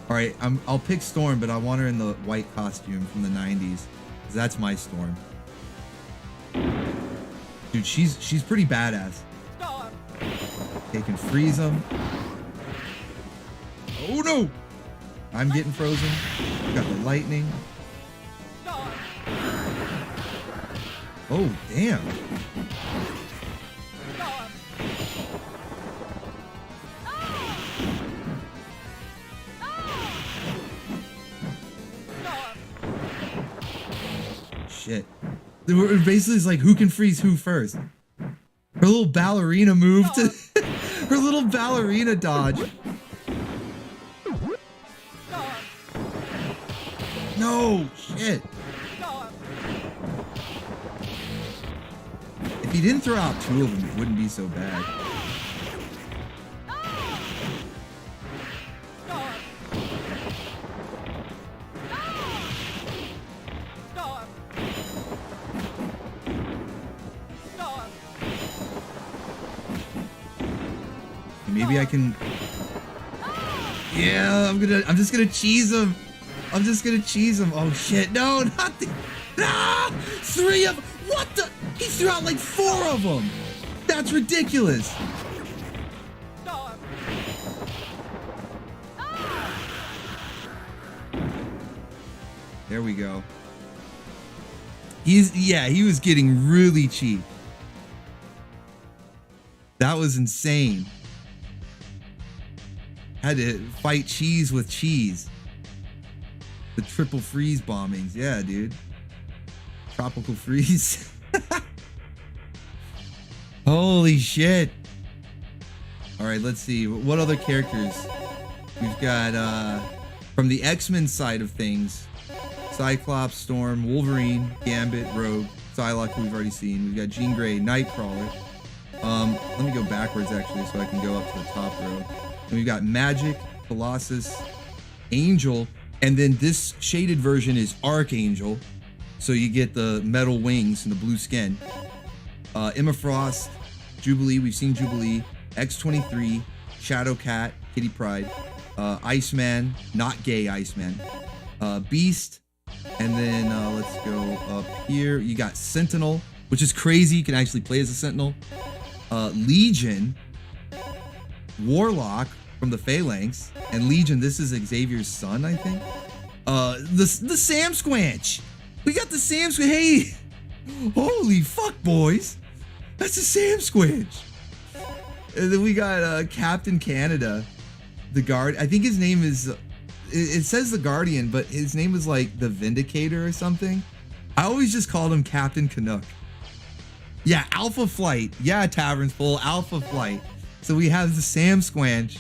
All right, I'll pick Storm, but I want her in the white costume from the 90s. That's my Storm. Dude, she's pretty badass. They can freeze them. Oh no! I'm getting frozen. Got the lightning. Oh, damn. Shit. Basically, it's like who can freeze who first. Her little ballerina move to her little ballerina dodge. No shit. If he didn't throw out 2 of them, it wouldn't be so bad. Maybe I can. Yeah, I'm just gonna cheese him. I'm just gonna cheese him. Oh shit! No, not the. Ah! 3 of. What the? He threw out like 4 of them. That's ridiculous. There we go. He was getting really cheap. That was insane. Had to fight cheese with cheese. The triple freeze bombings. Yeah, dude. Tropical freeze. Holy shit. All right, let's see. What other characters? We've got, from the X-Men side of things, Cyclops, Storm, Wolverine, Gambit, Rogue, Psylocke, who we've already seen. We've got Jean Grey, Nightcrawler. Let me go backwards, actually, so I can go up to the top row. And we've got Magic, Colossus, Angel, and then this shaded version is Archangel. So you get the metal wings and the blue skin. Emma Frost, Jubilee, we've seen Jubilee, X-23, Shadowcat, Kitty Pryde, Iceman, not gay Iceman, Beast, and then let's go up here. You got Sentinel, which is crazy. You can actually play as a Sentinel. Legion, Warlock from the Phalanx, and Legion, this is Xavier's son, I think. The Sam Squanch. We got the Sam Squanch. Hey, holy fuck, boys. That's the Sam Squanch. And then we got Captain Canada, the guard. I think his name is, it says the Guardian, but his name is like the Vindicator or something. I always just called him Captain Canuck. Yeah, Alpha Flight. Yeah, Tavern's full. Alpha Flight. So we have the Sam Squanch,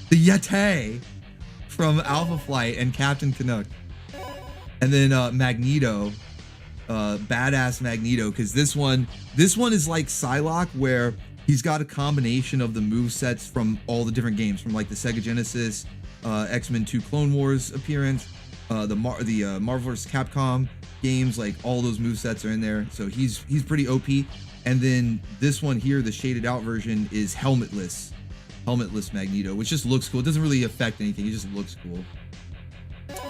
the Yeti from Alpha Flight, and Captain Canuck. And then Magneto, badass Magneto, because this one is like Psylocke, where he's got a combination of the movesets from all the different games, from like the Sega Genesis, X-Men 2 Clone Wars appearance, the Marvel vs. Capcom games, like all those movesets are in there. So he's pretty OP. And then this one here, the shaded out version, is helmetless Magneto, which just looks cool. It doesn't really affect anything. It just looks cool.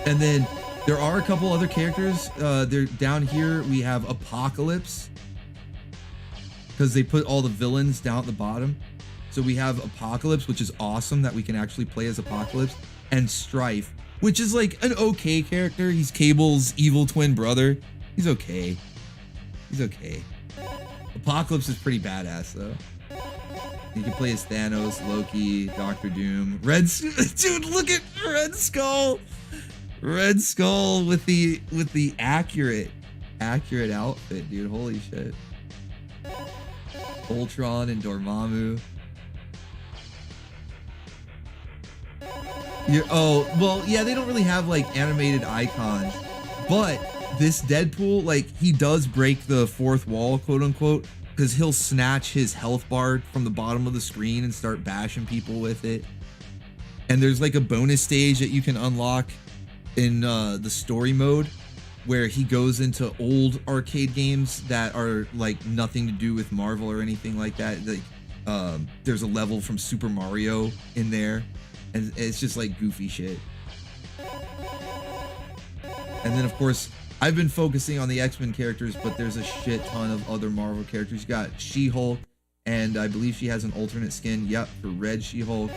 And then there are a couple other characters. They're down here. We have Apocalypse, because they put all the villains down at the bottom. So we have Apocalypse, which is awesome that we can actually play as Apocalypse, and Strife, which is like an okay character. He's Cable's evil twin brother. He's okay. Apocalypse is pretty badass though. You can play as Thanos, Loki, Doctor Doom, dude, look at Red Skull. Red Skull with the accurate outfit, dude. Holy shit. Ultron and Dormammu. Oh, well, yeah, they don't really have like animated icons, but this Deadpool, like, he does break the fourth wall, quote unquote, because he'll snatch his health bar from the bottom of the screen and start bashing people with it. And there's like a bonus stage that you can unlock in the story mode where he goes into old arcade games that are like nothing to do with Marvel or anything like that. Like, there's a level from Super Mario in there, and it's just like goofy shit. And then of course, I've been focusing on the X-Men characters, but there's a shit ton of other Marvel characters. You got She-Hulk, and I believe she has an alternate skin. Yep, for Red She-Hulk.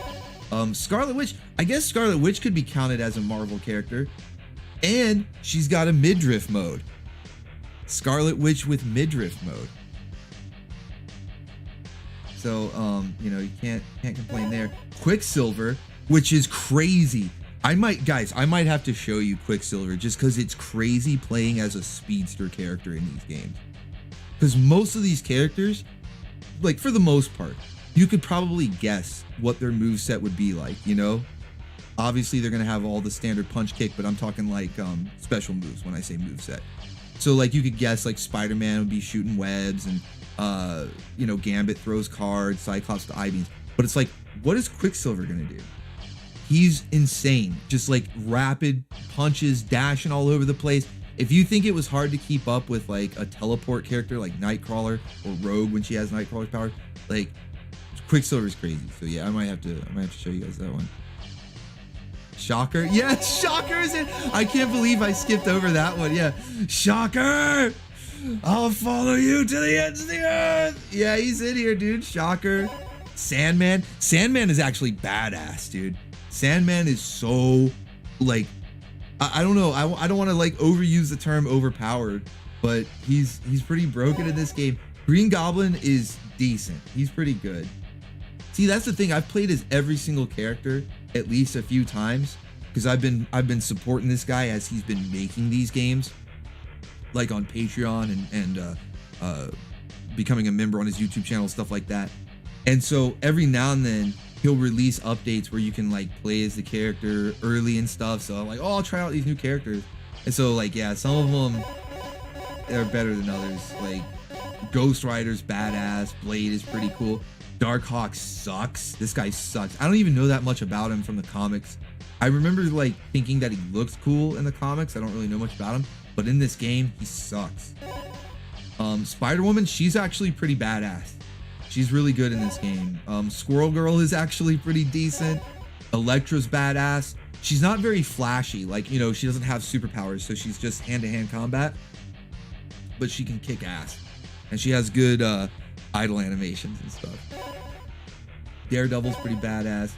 Scarlet Witch. I guess Scarlet Witch could be counted as a Marvel character. And she's got a midriff mode. Scarlet Witch with midriff mode. So, you know, you can't complain there. Quicksilver, which is crazy. I might have to show you Quicksilver just because it's crazy playing as a speedster character in these games. Because most of these characters, like for the most part, you could probably guess what their moveset would be like, you know? Obviously, they're going to have all the standard punch kick, but I'm talking like special moves when I say moveset. So like you could guess like Spider-Man would be shooting webs and, you know, Gambit throws cards, Cyclops to I-beams. But it's like, what is Quicksilver going to do? He's insane. Just like rapid punches, dashing all over the place. If you think it was hard to keep up with like a teleport character like Nightcrawler or Rogue when she has Nightcrawler's power, like Quicksilver's crazy. So yeah, I might have to show you guys that one. Shocker. Yes, Shocker is in. I can't believe I skipped over that one. Yeah. Shocker. I'll follow you to the ends of the earth. Yeah, he's in here, dude. Shocker. Sandman. Sandman is actually badass, dude. Sandman is so like, I don't know. I don't want to like overuse the term overpowered, but he's pretty broken in this game. Green Goblin is decent. He's pretty good. See, that's the thing. I've played as every single character at least a few times because I've been supporting this guy as he's been making these games, like on Patreon and becoming a member on his YouTube channel, stuff like that. And so every now and then he'll release updates where you can like play as the character early and stuff. So I'm like, oh, I'll try out these new characters. And so like, yeah, some of them are better than others. Like Ghost Rider's badass. Blade is pretty cool. Darkhawk sucks. This guy sucks. I don't even know that much about him from the comics. I remember like thinking that he looked cool in the comics. I don't really know much about him, but in this game, he sucks. Spider-Woman, she's actually pretty badass. She's really good in this game. Squirrel Girl is actually pretty decent. Elektra's badass. She's not very flashy. Like, you know, she doesn't have superpowers, so she's just hand-to-hand combat. But she can kick ass. And she has good idle animations and stuff. Daredevil's pretty badass.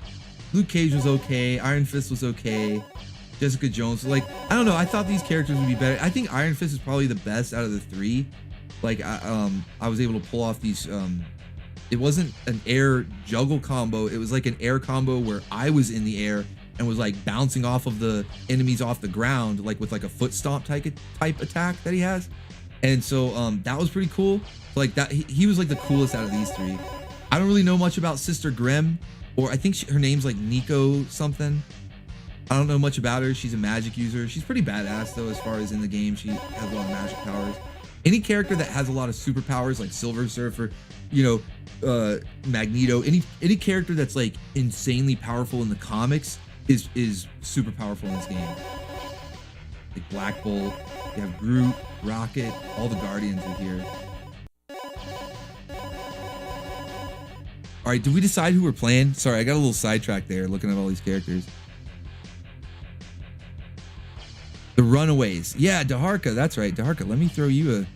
Luke Cage was okay. Iron Fist was okay. Jessica Jones, like, I don't know. I thought these characters would be better. I think Iron Fist is probably the best out of the three. Like, I was able to pull off these... it wasn't an air juggle combo. It was like an air combo where I was in the air and was like bouncing off of the enemies off the ground, like with like a foot stomp type attack that he has. And so that was pretty cool. So like that, he was like the coolest out of these three. I don't really know much about Sister Grimm, or I think her name's like Nico something. I don't know much about her. She's a magic user. She's pretty badass though, as far as in the game. She has a lot of magic powers. Any character that has a lot of superpowers, like Silver Surfer, you know, Magneto, any character that's like insanely powerful in the comics is super powerful in this game. Like Black Bolt, you have Groot, Rocket, all the Guardians are here. All right, did we decide who we're playing? Sorry, I got a little sidetracked there looking at all these characters. The Runaways. Yeah, Daharka, that's right. Daharka, let me throw you a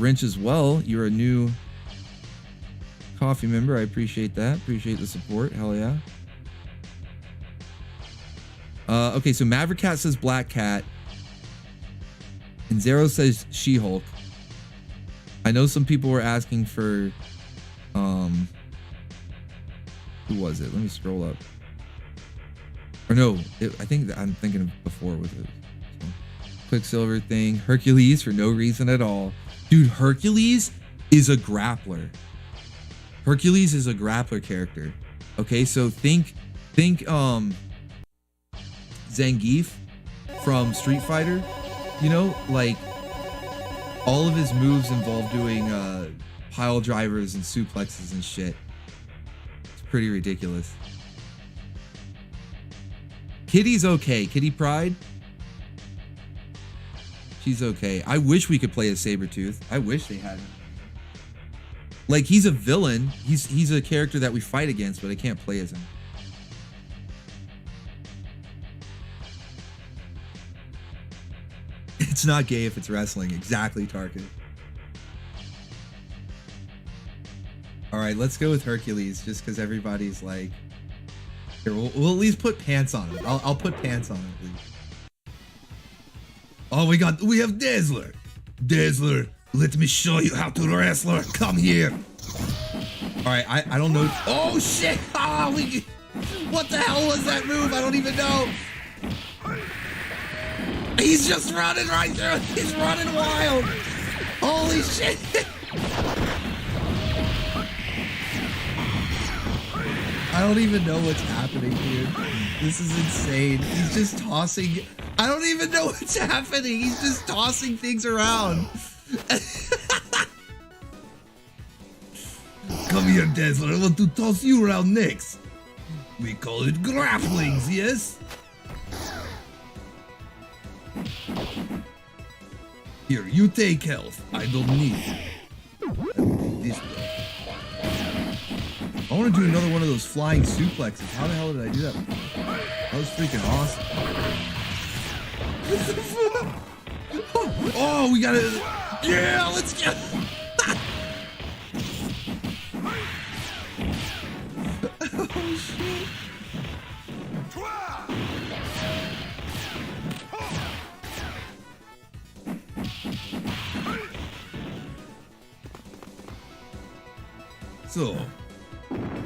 wrench as well. You're a new coffee member. I appreciate that. Appreciate the support. Hell yeah. Okay, so Maverick Cat says Black Cat. And Zero says She-Hulk. I know some people were asking for... who was it? Let me scroll up. Or no, I think that I'm thinking of before with it. So, Quicksilver thing. Hercules for no reason at all. Dude, Hercules is a grappler. Hercules is a grappler character. Okay, so think Zangief from Street Fighter. You know, like All of his moves involve doing pile drivers and suplexes and shit. It's pretty ridiculous. Kitty's okay. Kitty Pride. She's okay. I wish we could play as Sabretooth. I wish they had him. Like, he's a villain. He's a character that we fight against, but I can't play as him. It's not gay if it's wrestling. Exactly, Tarkin. All right, let's go with Hercules, just because everybody's like... Here, we'll at least put pants on him. I'll put pants on him, at least. Oh, we have Dazzler. Dazzler, let me show you how to wrestle. Come here. All right, I don't know. Oh, shit. Oh, what the hell was that move? I don't even know. He's just running right through. He's running wild. Holy shit. I don't even know what's happening here. This is insane. He's just tossing. I don't even know what's happening. He's just tossing things around. Come here, Dazzler. I want to toss you around next. We call it grapplings, yes? Here, you take health. I don't need it. This way. I want to do another one of those flying suplexes. How the hell did I do that before? That was freaking awesome. Oh, we gotta... Yeah, let's get... Oh, shit. So...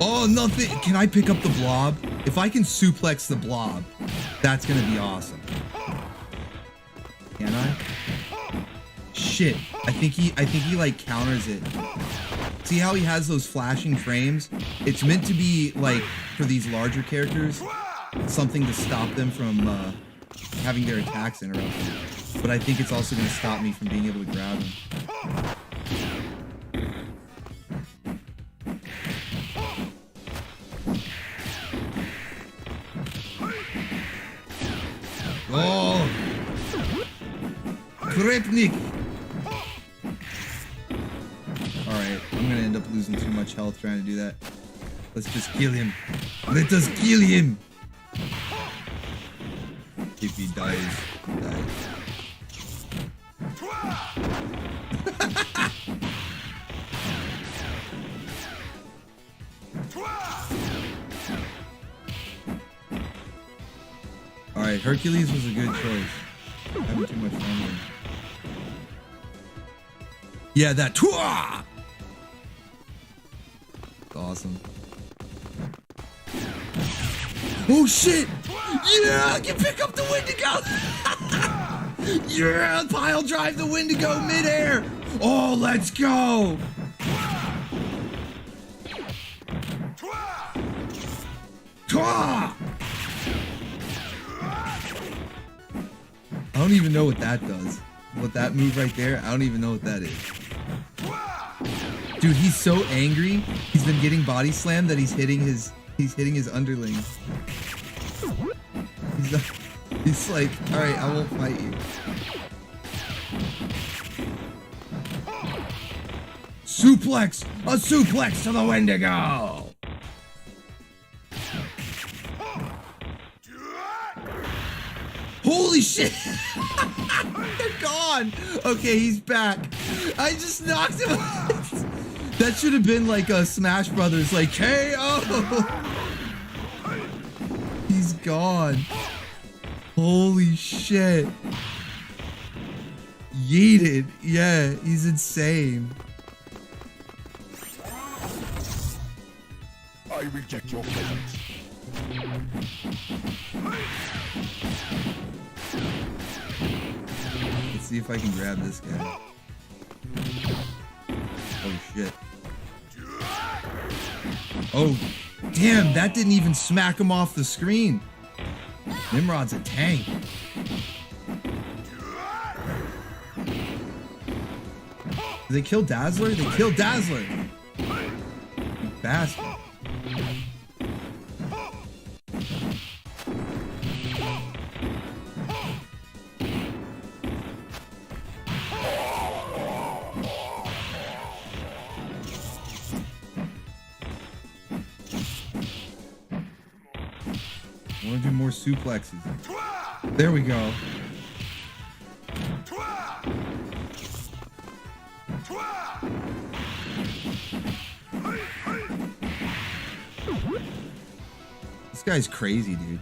Oh, nothing. Can I pick up the blob? If I can suplex the blob, that's gonna be awesome. Can I? Shit. I think he like counters it. See how he has those flashing frames? It's meant to be like for these larger characters, something to stop them from having their attacks interrupted. But I think it's also gonna stop me from being able to grab him. Oh! Krepnik! Alright, I'm gonna end up losing too much health trying to do that. Let's just kill him. Let us kill him! If he dies, he dies. Alright, Hercules was a good choice. I'm having too much fun with him. Yeah, that Twa! Awesome. Oh shit! Yeah, I can pick up the Wendigo! Yeah, pile drive the Wendigo midair! Oh, let's go! Twa! I don't even know what that does. What that move right there, I don't even know what that is. Dude, he's so angry. He's been getting body slammed that he's hitting his underlings. He's like, all right, I won't fight you. Suplex! A suplex to the Wendigo! Holy shit! They're gone! Okay, he's back. I just knocked him out. That should have been like a Smash Brothers, like KO! He's gone. Holy shit. Yeeted. Yeah, he's insane. I reject your presence. Let's see if I can grab this guy. Oh shit. Oh, damn, that didn't even smack him off the screen. Nimrod's a tank. Did they kill Dazzler? They killed Dazzler! You bastard. I want to do more suplexes. There we go. This guy's crazy, dude.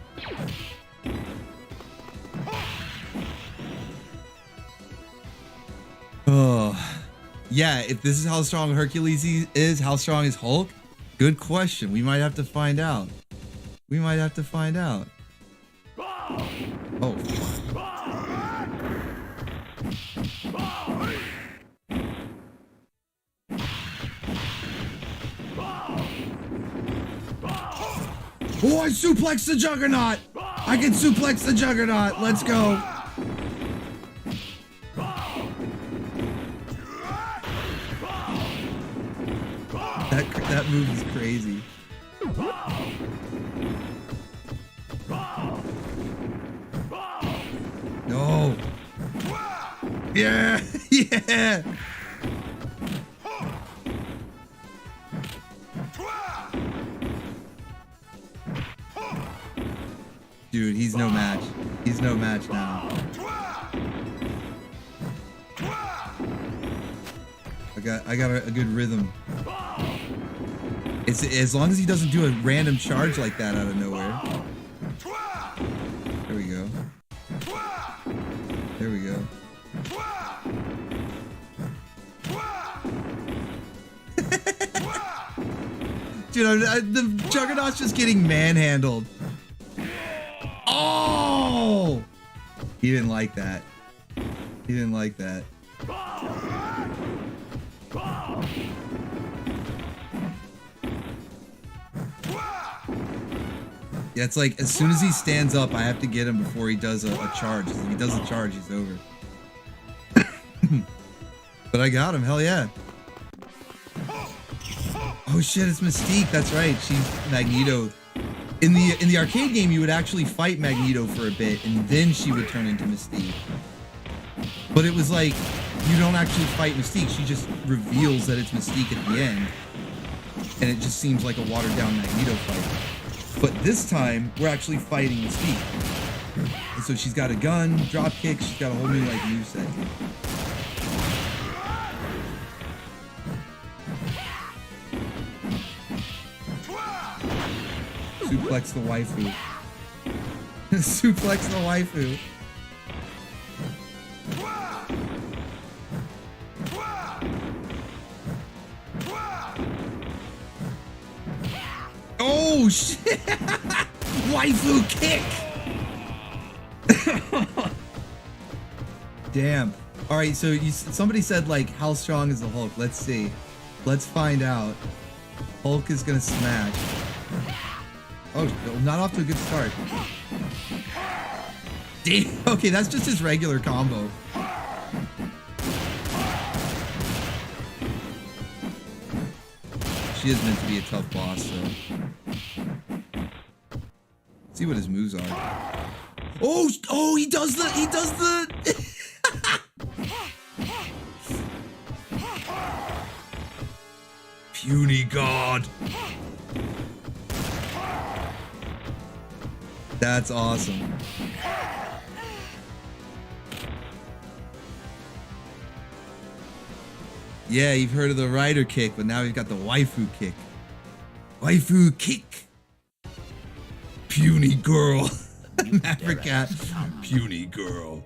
Oh, yeah. If this is how strong Hercules is, how strong is Hulk? Good question. We might have to find out. We might have to find out. Oh, fuck. Oh, I suplexed the Juggernaut! I can suplex the Juggernaut! Let's go! That move is crazy. No! Yeah! Yeah! Dude, he's no match. He's no match now. I got a good rhythm. It's as long as he doesn't do a random charge like that out of nowhere. There we go. There we go. Dude, the Juggernaut's just getting manhandled. Oh! He didn't like that. He didn't like that. Yeah, it's like as soon as he stands up, I have to get him before he does a charge. If he does a charge, he's over. But I got him. Hell yeah. Oh shit, it's Mystique. That's right. She's Magneto. In the arcade game, you would actually fight Magneto for a bit, and then she would turn into Mystique. But it was like, you don't actually fight Mystique. She just reveals that it's Mystique at the end. And it just seems like a watered-down Magneto fight. But this time, we're actually fighting Mystique. And so she's got a gun, drop kick, she's got a whole new like moveset. Suplex the waifu. Suplex the waifu. Oh shit! Waifu kick! Damn. Alright, so somebody said like, how strong is the Hulk? Let's see. Let's find out. Hulk is gonna smash. Oh, not off to a good start. Damn. Okay, that's just his regular combo. She is meant to be a tough boss, so. Let's see what his moves are. Oh, he does the. Puny God. That's awesome. Yeah, you've heard of the rider kick, but now we've got the waifu kick. Waifu kick. Puny girl. Maverick Cat. Puny girl.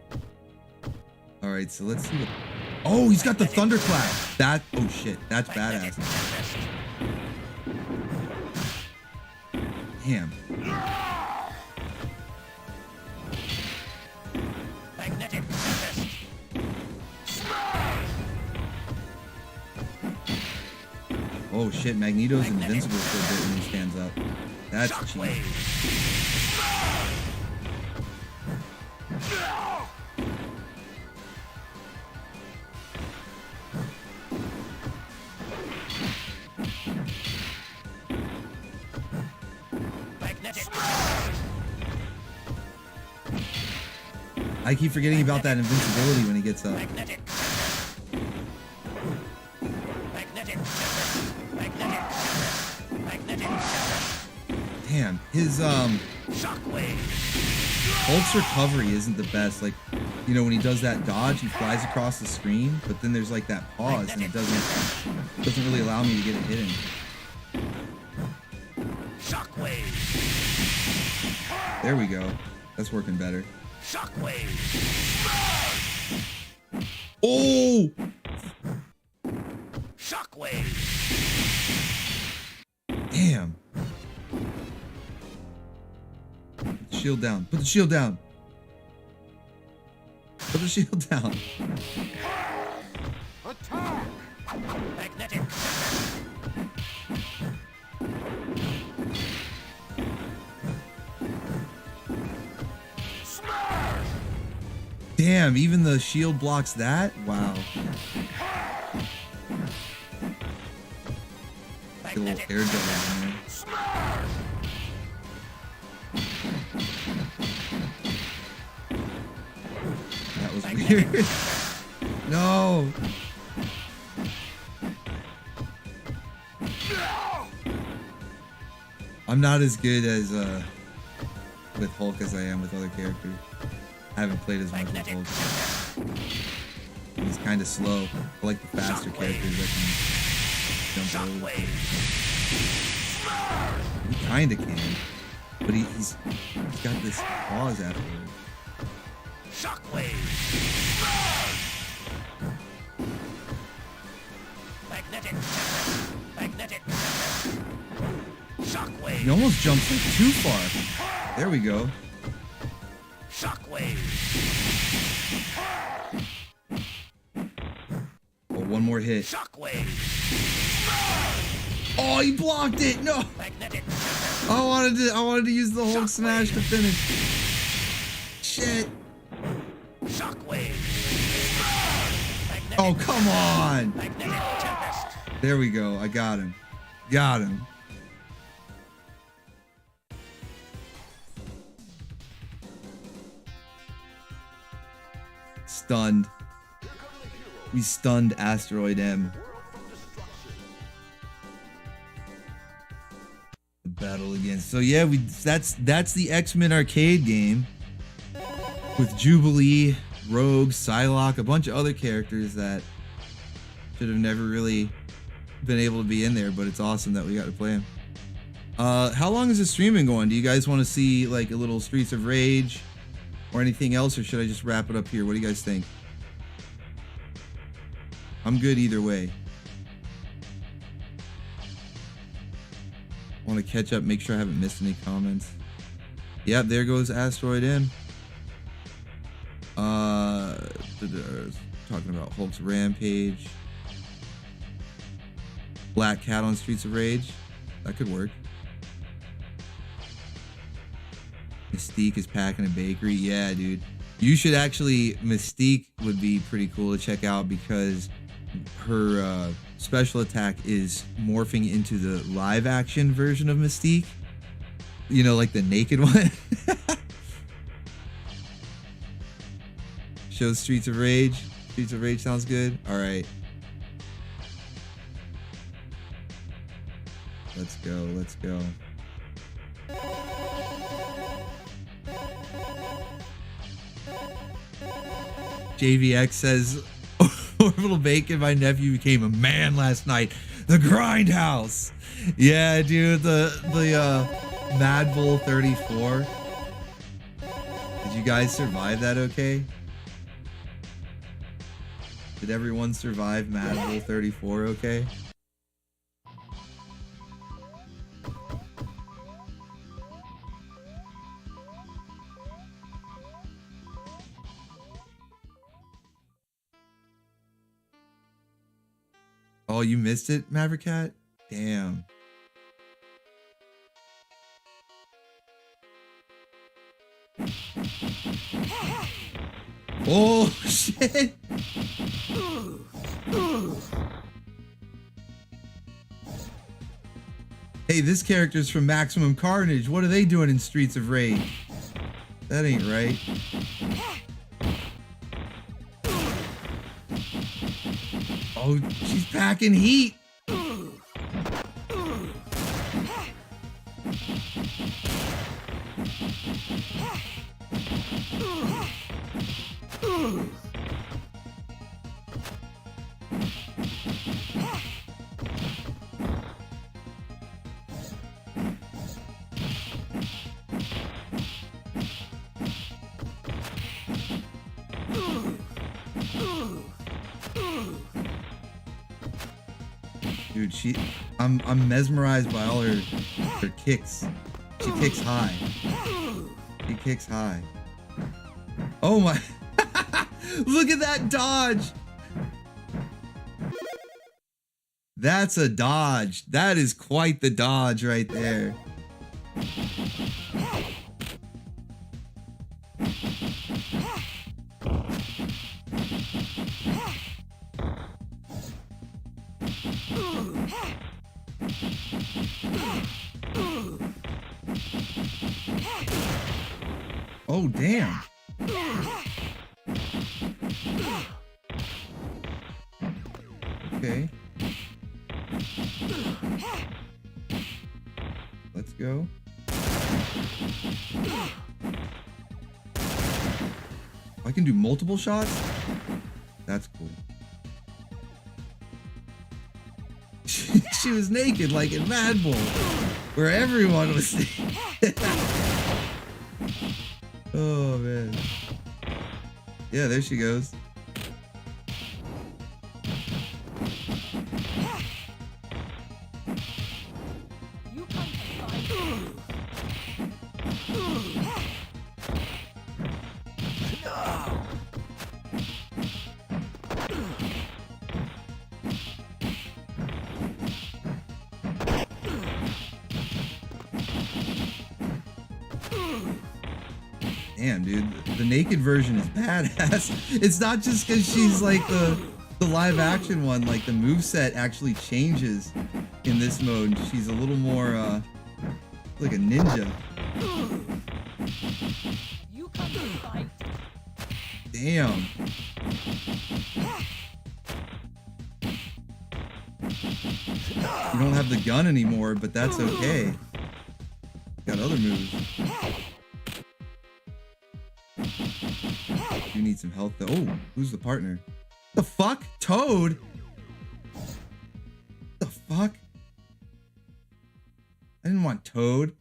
Alright, so let's see what... Oh, he's got the thunderclap. That... Oh shit, that's badass. Damn. Oh shit, Magneto's invincible for a bit when he stands up. That's cheap. I keep forgetting about that invincibility when he gets up. Magnetic. Magnetic. Magnetic. Magnetic. Damn, his Shockwave. Hulk's recovery isn't the best. Like, you know, when he does that dodge, he flies across the screen, but then there's like that pause, and it doesn't really allow me to get a hit in. Shockwave. There we go. That's working better. Shockwave. Oh! Shockwave. Damn. Put the shield down. Put the shield down. Put the shield down. Attack. Magnetic. Smash. Damn, even the shield blocks that? Wow. Get a little Magnetic. air double in there. Smash. That was weird. No. I'm not as good as with Hulk as I am with other characters. I haven't played as much with Magnetic. Hulk. He's kind of slow. I like the faster characters that can jump over. Shockwave. He kind of can, but he's got this pause afterward. Shockwave. Magnetic. Magnetic. Shockwave. He almost jumps like too far. There we go. Shockwave. Oh, one more hit. Shockwave. Oh, he blocked it. No. Magnetic. I wanted to use the Hulk smash to finish. Shit. Shockwave. Magnetic. Oh, come on. Magnetic Tempest. There we go. I got him. Got him. Stunned. We stunned Asteroid M. The battle against. So yeah, that's the X-Men arcade game with Jubilee, Rogue, Psylocke, a bunch of other characters that should have never really been able to be in there, but it's awesome that we got to play them. How long is the stream been going? Do you guys want to see like a little Streets of Rage or anything else, or should I just wrap it up here? What do you guys think? I'm good either way. Want to catch up, make sure I haven't missed any comments. Yep, there goes Asteroid M. Talking about Hulk's Rampage. Black Cat on Streets of Rage. That could work. Mystique is packing a bakery. Yeah, dude. You should actually... Mystique would be pretty cool to check out because her special attack is morphing into the live action version of Mystique. You know, like the naked one. Show Streets of Rage. Streets of Rage sounds good. All right. Let's go. Let's go. JVX says, Orbital Bacon, my nephew became a man last night. The Grindhouse. Yeah, dude. The Mad Bull 34. Did you guys survive that okay? Did everyone survive Mad Bull 34 okay? Oh, you missed it, Maverick Cat? Damn. Oh, shit. Hey, this character's from Maximum Carnage. What are they doing in Streets of Rage? That ain't right. Oh, she's packing heat. Dude, I'm mesmerized by all her kicks. She kicks high. She kicks high. Oh my! Look at that dodge. That's a dodge. That is quite the dodge right there. Oh, damn. Okay. Let's go. I can do multiple shots? That's cool. She was naked like in Mad Bull, where everyone was naked. Oh, man. Yeah, there she goes. Damn, dude, the naked version is badass. It's not just because she's like the live action one, like the moveset actually changes in this mode. She's a little more like a ninja. Damn. You don't have the gun anymore, but that's okay. Got other moves. You need some help though. Oh, who's the partner? The fuck? Toad? The fuck? I didn't want Toad.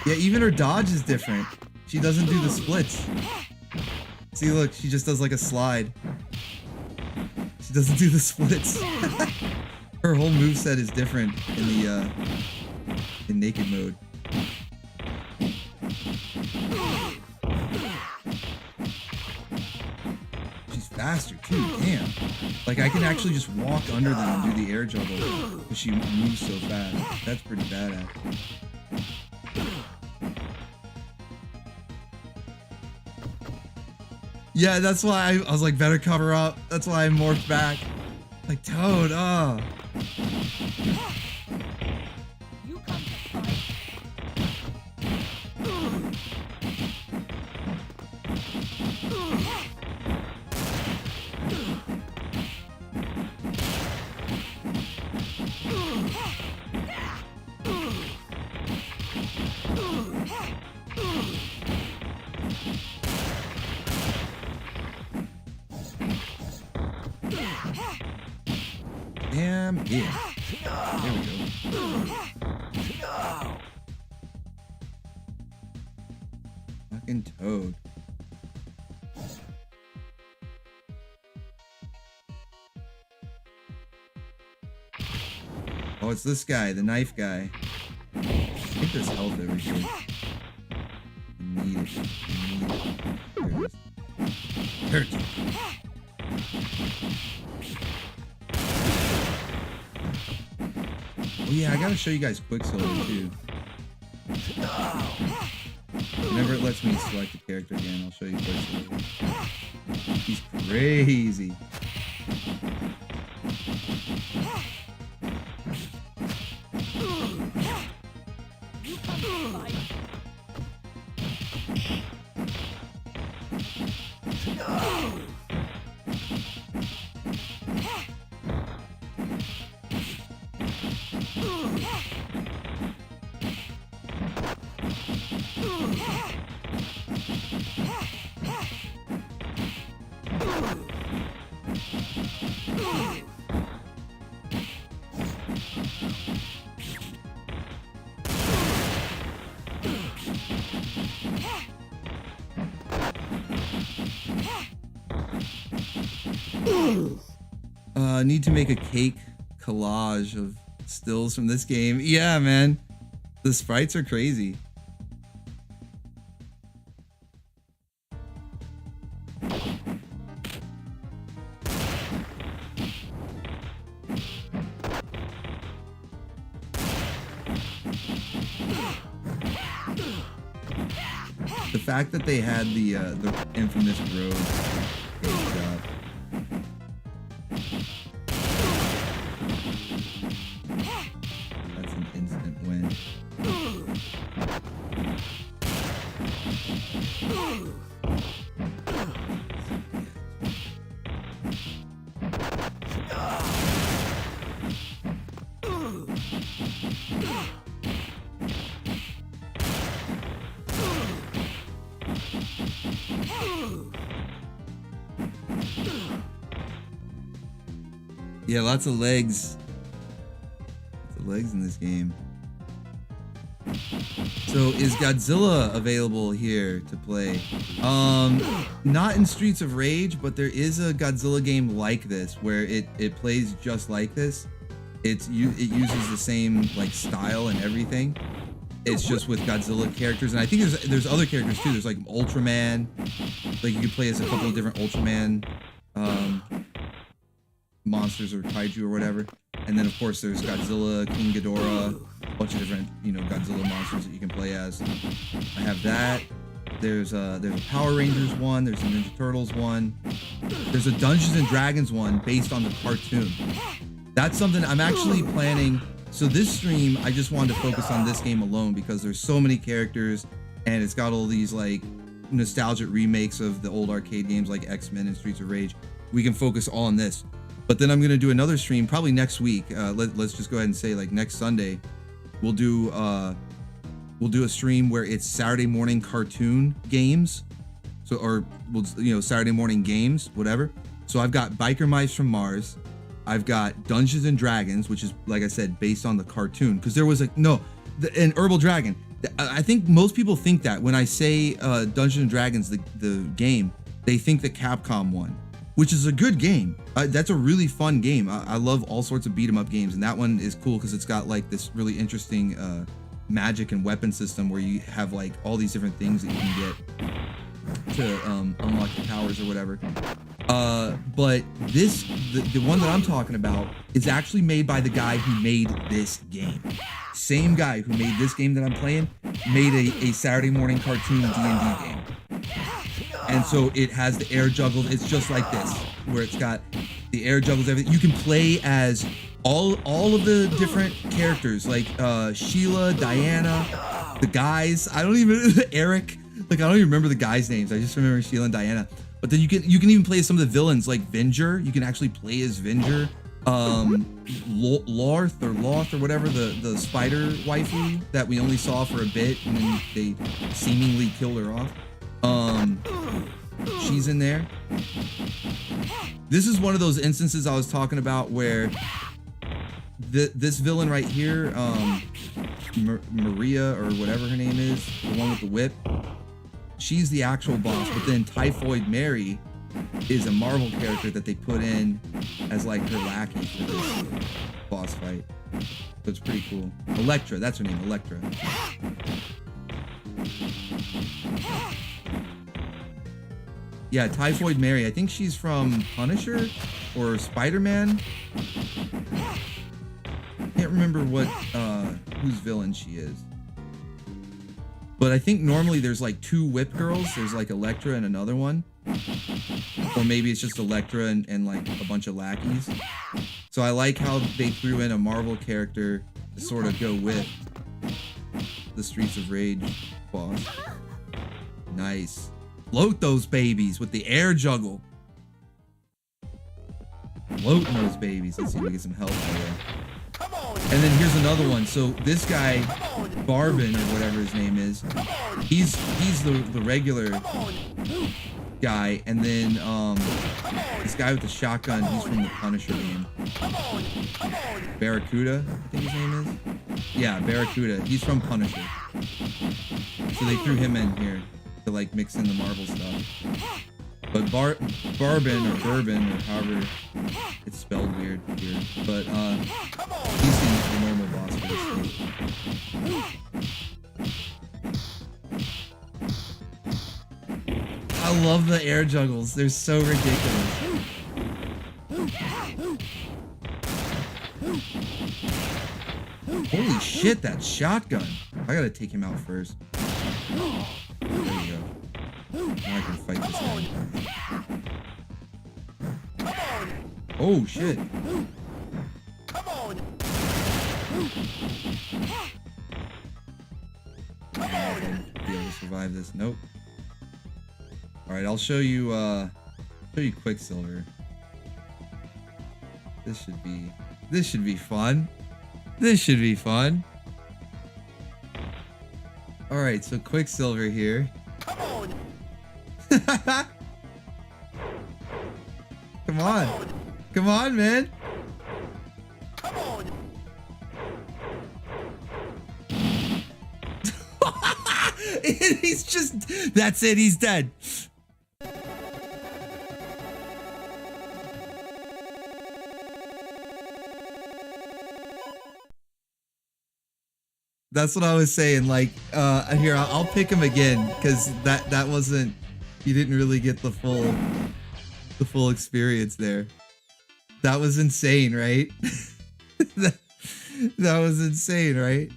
Yeah, even her dodge is different. She doesn't do the splits. See, look, she just does like a slide. She doesn't do the splits. Her whole moveset is different in the in naked mode. She's faster too, damn. Like I can actually just walk under them and do the air juggle because she moves so fast. That's pretty badass. Yeah, that's why I was like, better cover up. That's why I morphed back. Like, Toad, oh. You come to fight. Damn, yeah. There we go. Fucking Toad. Oh, it's this guy, the knife guy. I think there's health over here. I need it. I need it. There it is. Hurt. Oh yeah, I gotta show you guys Quicksilver too. Whenever it lets me select a character again, I'll show you Quicksilver. He's crazy. come to fight? Need to make a cake collage of stills from this game. Yeah, man. The sprites are crazy. The fact that they had the infamous road caked up. That's an instant win. Yeah, lots of legs. Lots of legs in this game. So is Godzilla available here to play? Not in Streets of Rage, but there is a Godzilla game like this where it plays just like this. It uses the same like style and everything. It's just with Godzilla characters, and I think there's other characters too. There's like Ultraman, like you can play as a couple of different Ultraman monsters or kaiju or whatever. And then of course there's Godzilla, King Ghidorah, a bunch of different Godzilla monsters that you can play as. I have that. There's a Power Rangers one. There's a Ninja Turtles one. There's a Dungeons and Dragons one based on the cartoon. That's something I'm actually planning. So this stream, I just wanted to focus on this game alone because there's so many characters and it's got all these like nostalgic remakes of the old arcade games like X-Men and Streets of Rage. We can focus all on this. But then I'm gonna do another stream probably next week. Let's just go ahead and say like next Sunday, we'll do a stream where it's Saturday morning cartoon games. So or Saturday morning games, whatever. So I've got Biker Mice from Mars. I've got Dungeons and Dragons, which is, like I said, based on the cartoon. Because there was an Herbal Dragon. I think most people think that when I say Dungeons and Dragons, the game, they think the Capcom one, which is a good game. That's a really fun game. I love all sorts of beat 'em up games, and that one is cool because it's got like this really interesting magic and weapon system where you have like all these different things that you can get to unlock your powers or whatever. But the one that I'm talking about is actually made by the guy who made this game. Same guy who made this game that I'm playing made a Saturday morning cartoon D&D game. And so it has the air juggles. It's just like this, where it's got the air juggles, everything. You can play as all of the different characters, like Sheila, Diana, the guys. I don't even Eric. Like I don't even remember the guys' names. I just remember Sheila and Diana. But then you can even play as some of the villains, like Venger. You can actually play as Venger. Loth or whatever, the spider waifu that we only saw for a bit and then they seemingly killed her off. She's in there. This is one of those instances I was talking about where this villain right here, Maria or whatever her name is, the one with the whip, she's the actual boss. But then Typhoid Mary is a Marvel character that they put in as like her lackey for this boss fight. So it's pretty cool. Elektra, that's her name, Elektra. Yeah, Typhoid Mary. I think she's from Punisher or Spider-Man. Can't remember what whose villain she is. But I think normally there's like two whip girls. There's like Elektra and another one. Or maybe it's just Elektra and like a bunch of lackeys. So I like how they threw in a Marvel character to sort of go with the Streets of Rage boss. Nice. Float those babies with the air juggle. Floating those babies. Let's see if we get some health there. And then here's another one. So this guy, Barbin or whatever his name is, he's the regular guy, and then this guy with the shotgun, he's from the Punisher game. Barracuda, I think his name is. Yeah, Barracuda. He's from Punisher. So they threw him in here to like mix in the Marvel stuff. But Barbin or Bourbon or however it's spelled weird here, but he's the normal boss for this thing. I love the air juggles. They're so ridiculous. Holy shit, that shotgun. I gotta take him out first. There we go. Now I can fight this guy. Oh shit. Be able to survive this. Nope. Alright, I'll show you Quicksilver. This should be fun. This should be fun. Alright, so Quicksilver here. Come on. Come on, man. He's just, that's it, he's dead. That's what I was saying. Like, here, I'll pick him again, because that wasn't, you didn't really get the full experience there. That was insane, right? that was insane, right?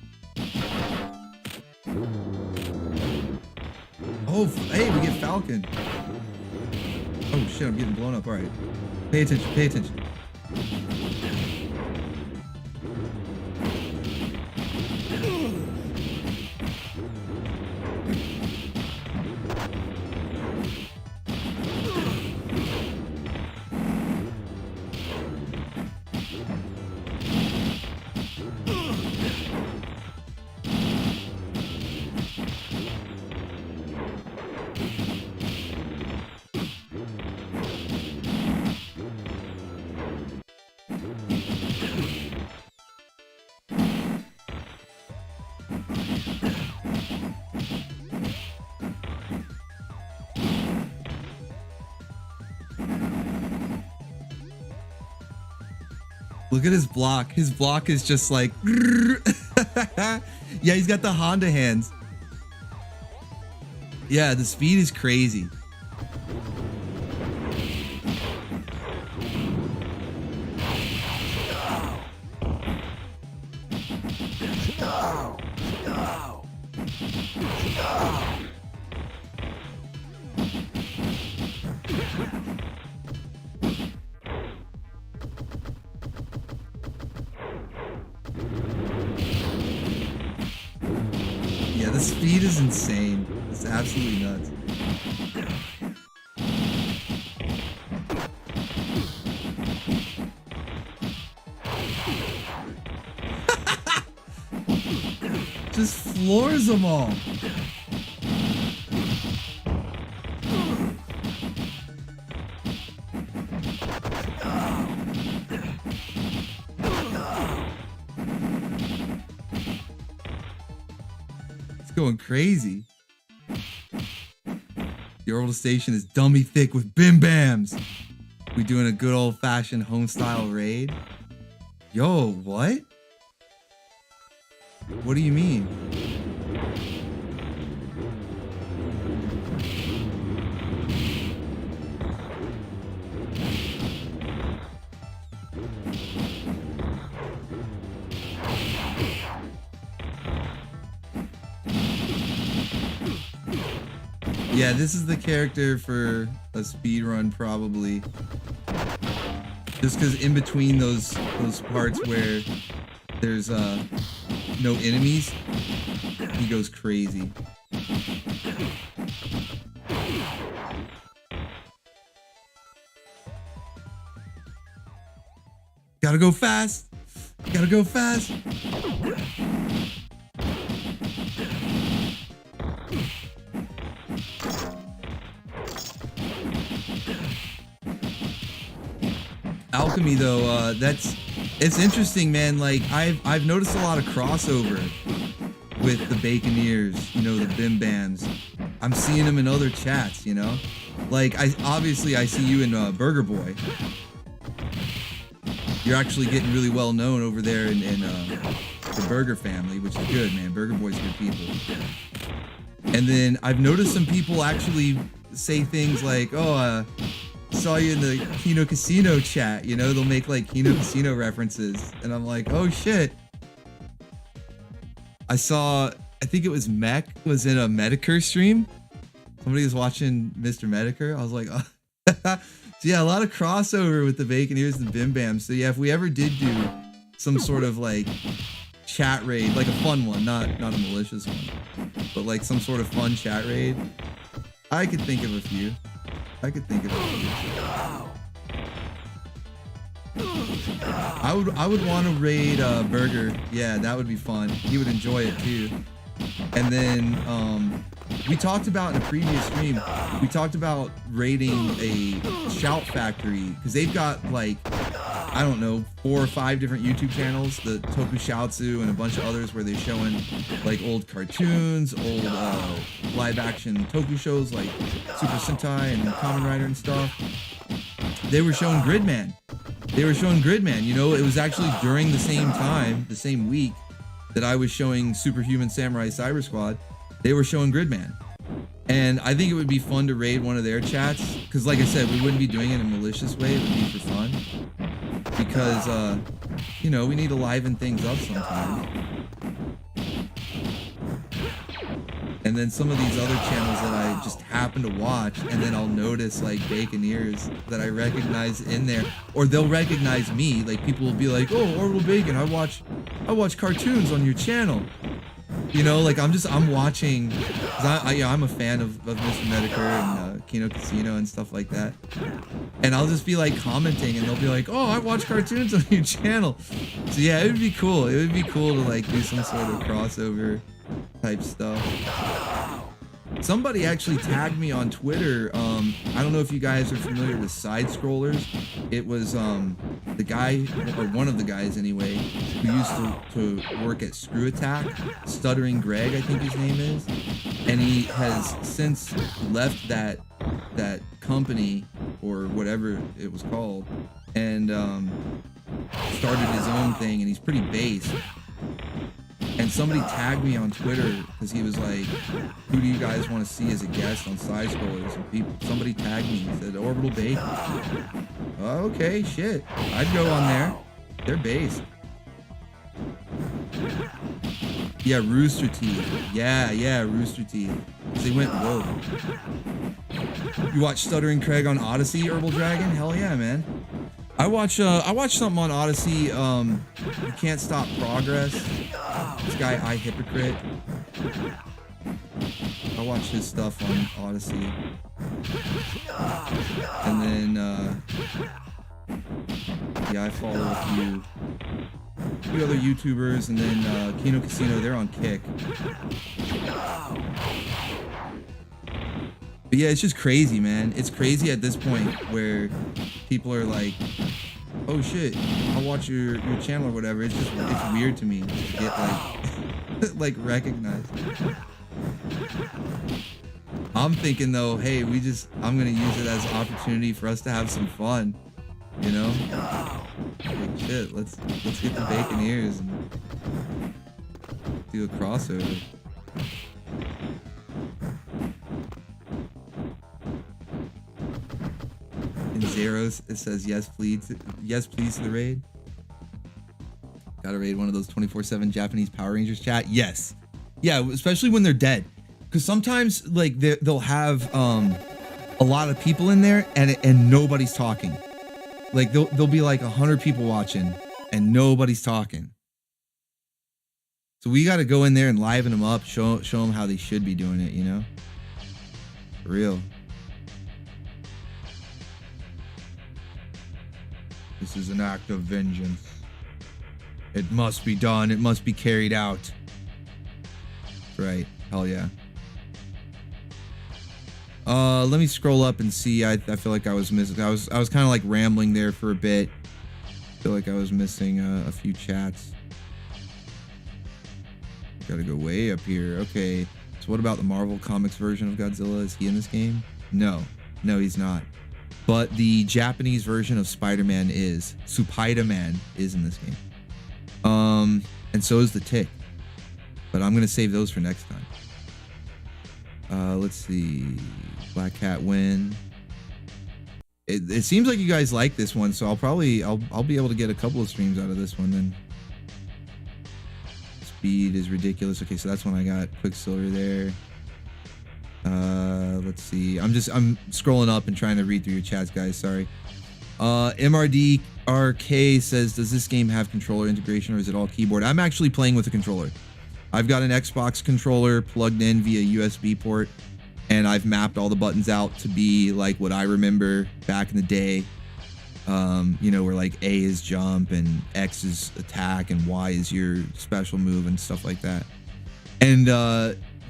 Oh, hey, we get Falcon. Oh shit, I'm getting blown up. All right, pay attention, pay attention. Look at his block. His block is just like... Yeah, he's got the Honda hands. Yeah, the speed is crazy. Yeah, the speed is insane. It's absolutely nuts. Just floors them all. Going crazy. The orbital station is dummy thick with bim bams. We doing a good old fashioned home style raid. Yo, what? What do you mean? Yeah, this is the character for a speed run probably. Just because in between those parts where there's no enemies, He goes crazy. Gotta go fast. Gotta go fast. Alchemy though, it's interesting, man. Like I've noticed a lot of crossover with the Baconeers, you know, the Bim Bams. I'm seeing them in other chats, you know. Like I see you in Burger Boy. You're actually getting really well known over there in the Burger family, which is good, man. Burger Boy's good people. And then I've noticed some people actually say things like, "Oh, saw you in the Kino Casino chat." You know, they'll make like Kino Casino references, and I'm like, "Oh shit!" I think it was Mech was in a Medicare stream. Somebody was watching Mr. Medicare. I was like, oh. So yeah, a lot of crossover with the Baconeers and Bim Bams. So yeah, if we ever did do some sort of like chat raid, like a fun one, not a malicious one, but like some sort of fun chat raid, I could think of a few. I would want to raid Burger. Yeah, that would be fun. He would enjoy it too. And then we talked about in a previous stream, we talked about raiding a Shout Factory because they've got like, I don't know, 4 or 5 different YouTube channels, the Toku Shoutsu and a bunch of others where they're showing like old cartoons, old live action Toku shows like Super Sentai and Kamen Rider and stuff. They were showing Gridman. You know, it was actually during the same time, the same week that I was showing Superhuman Samurai Cyber Squad. They were showing Gridman. And I think it would be fun to raid one of their chats. Because like I said, we wouldn't be doing it in a malicious way. It would be for fun. Because, you know, we need to liven things up sometimes. And then some of these other channels that I just happen to watch, and then I'll notice like Baconeers that I recognize in there, or they'll recognize me. Like people will be like, "Oh, Orbital Bacon, I watch cartoons on your channel." You know, like I'm watching. 'Cause I'm a fan of Mr. Medicare and Kino Casino and stuff like that. And I'll just be like commenting, and they'll be like, "Oh, I watch cartoons on your channel." So yeah, it would be cool. It would be cool to like do some sort of crossover type stuff. Somebody actually tagged me on Twitter. I don't know if you guys are familiar with side scrollers. It was the guy, or one of the guys anyway, who used to work at Screw Attack, Stuttering Greg, I think his name is, and he has since left that company or whatever it was called, and started his own thing, and he's pretty based. And somebody tagged me on Twitter because he was like, "Who do you guys want to see as a guest on Side Scrollers?" And somebody tagged me and said, "Orbital Bacon." Oh, okay, shit. I'd go on there. They're based. Yeah, Rooster Teeth. Yeah, Rooster Teeth. They went, whoa. You watch Stuttering Craig on Odyssey, Herbal Dragon? Hell yeah, man. I watch something on Odyssey, You Can't Stop Progress. This guy, I Hypocrite. I watch his stuff on Odyssey. And then, yeah, I follow a few other YouTubers, and then Kino Casino, they're on Kick. But yeah, it's just crazy, man. It's crazy at this point where people are like, "Oh shit, I'll watch your channel or whatever." It's weird to me to get like like recognized. I'm thinking though, hey, I'm gonna use it as an opportunity for us to have some fun, you know? Like shit, let's get the Baconeers and do a crossover. In Zeros, it says yes please to the raid. Gotta raid one of those 24/7 Japanese Power Rangers chat. Yes. Yeah, especially when they're dead. Because sometimes like they'll have a lot of people in there and nobody's talking. Like there'll be like 100 people watching and nobody's talking. So we got to go in there and liven them up, show them how they should be doing it, you know? For real. This is an act of vengeance. It must be done. It must be carried out. That's right. Hell yeah. Let me scroll up and see. I feel like I was missing. I was kind of like rambling there for a bit. I feel like I was missing a few chats. Gotta go way up here. Okay. So what about the Marvel Comics version of Godzilla? Is he in this game? No, he's not. But the Japanese version of Spider-Man is. Spider-Man is in this game. And so is the Tick. But I'm gonna save those for next time. Let's see. Black Cat win. It seems like you guys like this one, so I'll be able to get a couple of streams out of this one then. Speed is ridiculous. Okay, so that's when I got Quicksilver there. Let's see. I'm scrolling up and trying to read through your chats, guys. Sorry. MRDRK says, does this game have controller integration or is it all keyboard? I'm actually playing with a controller. I've got an Xbox controller plugged in via USB port, and I've mapped all the buttons out to be like what I remember back in the day. You know, where like A is jump and X is attack and Y is your special move and stuff like that. And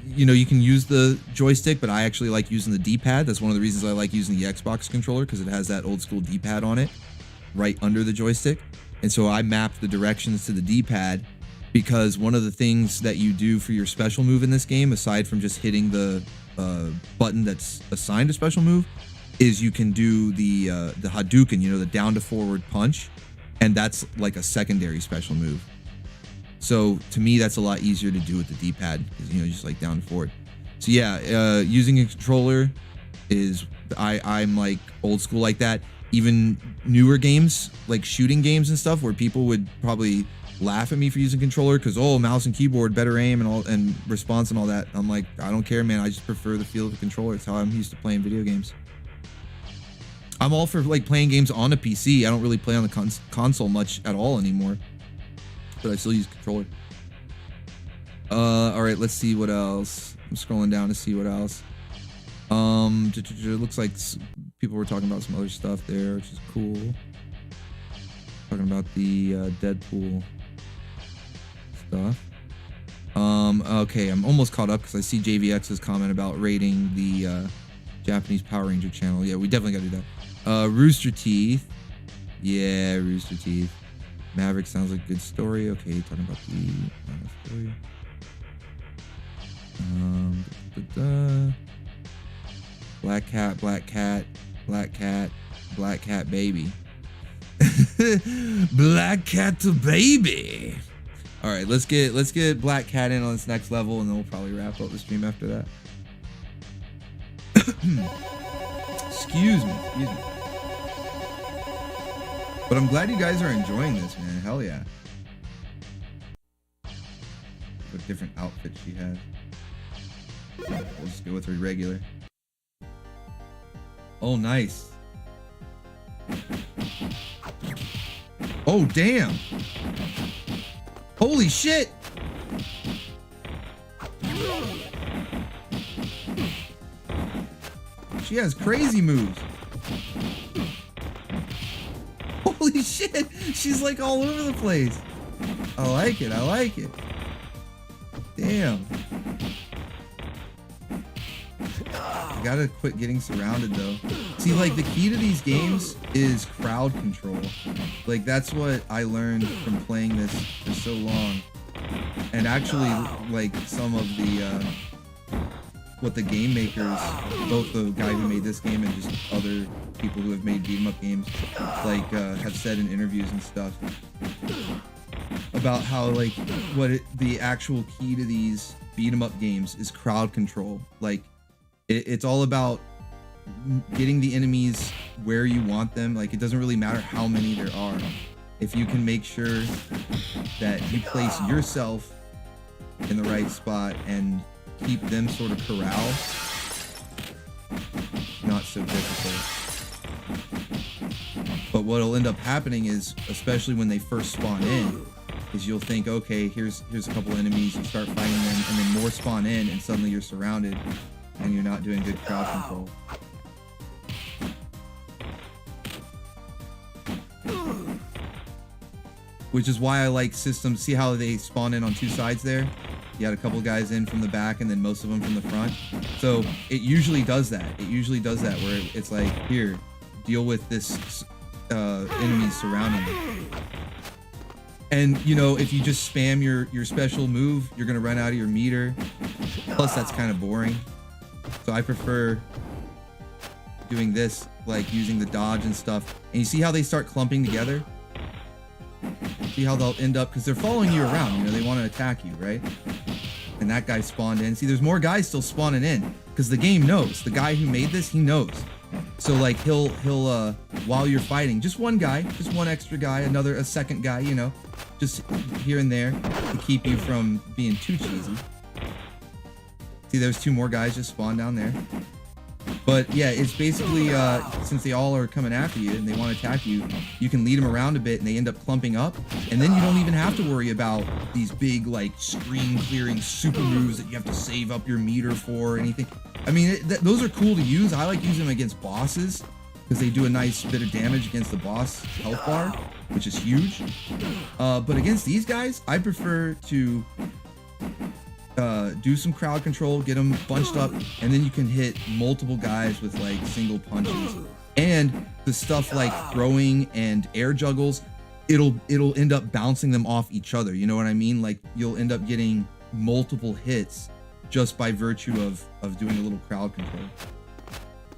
you know, you can use the joystick, but I actually like using the D-pad. That's one of the reasons I like using the Xbox controller, because it has that old school D-pad on it right under the joystick. And so I mapped the directions to the D-pad, because one of the things that you do for your special move in this game, aside from just hitting the button that's assigned a special move, is you can do the Hadouken, you know, the down to forward punch, and that's like a secondary special move. So to me, that's a lot easier to do with the D-pad, because, you know, just like down and forward. So yeah, using a controller is, I'm like old school like that. Even newer games, like shooting games and stuff, where people would probably laugh at me for using controller because, oh, mouse and keyboard, better aim and all, and response and all that. I'm like, I don't care, man. I just prefer the feel of the controller. It's how I'm used to playing video games. I'm all for like playing games on a PC. I don't really play on the console much at all anymore, but I still use controller. All right, let's see what else. I'm scrolling down to see what else. It looks like people were talking about some other stuff there, which is cool. Talking about the Deadpool stuff. Okay, I'm almost caught up because I see JVX's comment about rating the Japanese Power Ranger channel. Yeah, we definitely gotta do that. Rooster Teeth. Yeah, Rooster Teeth. Maverick sounds like a good story. Okay, talking about the story. Black cat, black cat, black cat, black cat baby. Black cat to baby. All right, let's get Black Cat in on this next level, and then we'll probably wrap up the stream after that. Excuse me. But I'm glad you guys are enjoying this, man. Hell yeah. What different outfit she has. We'll just go with her regular. Oh, nice. Oh, damn. Holy shit. She has crazy moves. Holy shit. She's like all over the place. I like it. Damn. I gotta quit getting surrounded though. See, like the key to these games is crowd control. Like that's what I learned from playing this for so long. And actually, like some of the what the game makers, both the guy who made this game and just other people who have made beat 'em up games, like have said in interviews and stuff about how like the actual key to these beat 'em up games is crowd control. Like it's all about getting the enemies where you want them. Like it doesn't really matter how many there are. If you can make sure that you place yourself in the right spot and keep them sort of corral, not so difficult. But what'll end up happening is, especially when they first spawn in, is you'll think, okay, here's a couple enemies, you start fighting them, and then more spawn in, and suddenly you're surrounded, and you're not doing good crowd control. Which is why I like systems. See how they spawn in on two sides there? You had a couple guys in from the back and then most of them from the front. So it usually does that. It usually does that where it's like, here, deal with this enemy surrounding you. And you know, if you just spam your special move, you're gonna run out of your meter. Plus that's kind of boring. So I prefer doing this, like using the dodge and stuff. And you see how they start clumping together? See how they'll end up, because they're following you around, you know, they want to attack you, right? And that guy spawned in. See, there's more guys still spawning in because the game knows. The guy who made this, he knows. So like he'll while you're fighting, just one guy, just one extra guy, a second guy, you know, just here and there to keep you from being too cheesy. See, there's two more guys just spawned down there. But yeah, it's basically, since they all are coming after you and they want to attack you, you can lead them around a bit and they end up clumping up. And then you don't even have to worry about these big, like, screen clearing super moves that you have to save up your meter for or anything. I mean, those are cool to use. I like using them against bosses because they do a nice bit of damage against the boss health bar, which is huge. But against these guys, I prefer to do some crowd control, get them bunched up, and then you can hit multiple guys with like single punches. And the stuff like throwing and air juggles, it'll end up bouncing them off each other. You know what I mean? Like you'll end up getting multiple hits just by virtue of doing a little crowd control.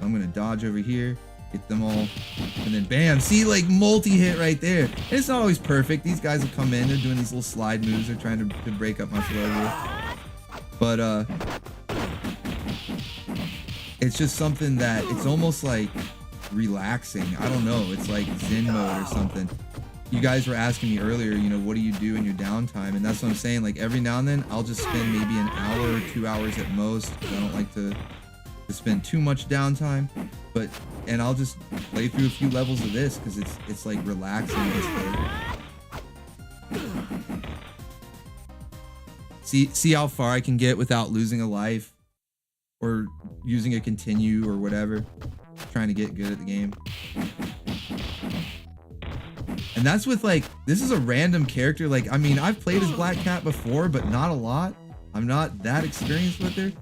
I'm gonna dodge over here, get them all, and then bam, see, like multi-hit right there. And it's not always perfect. These guys will come in, they're doing these little slide moves, they're trying to break up my flow here. But it's just something that it's almost like relaxing. I don't know, it's like Zen mode or something. You guys were asking me earlier, you know, what do you do in your downtime? And that's what I'm saying, like every now and then I'll just spend maybe an hour or 2 hours at most, because I don't like to spend too much downtime. And I'll just play through a few levels of this because it's like relaxing. See how far I can get without losing a life or using a continue or whatever, trying to get good at the game. And that's with like, this is a random character. Like, I mean, I've played as Black Cat before, but not a lot. I'm not that experienced with her.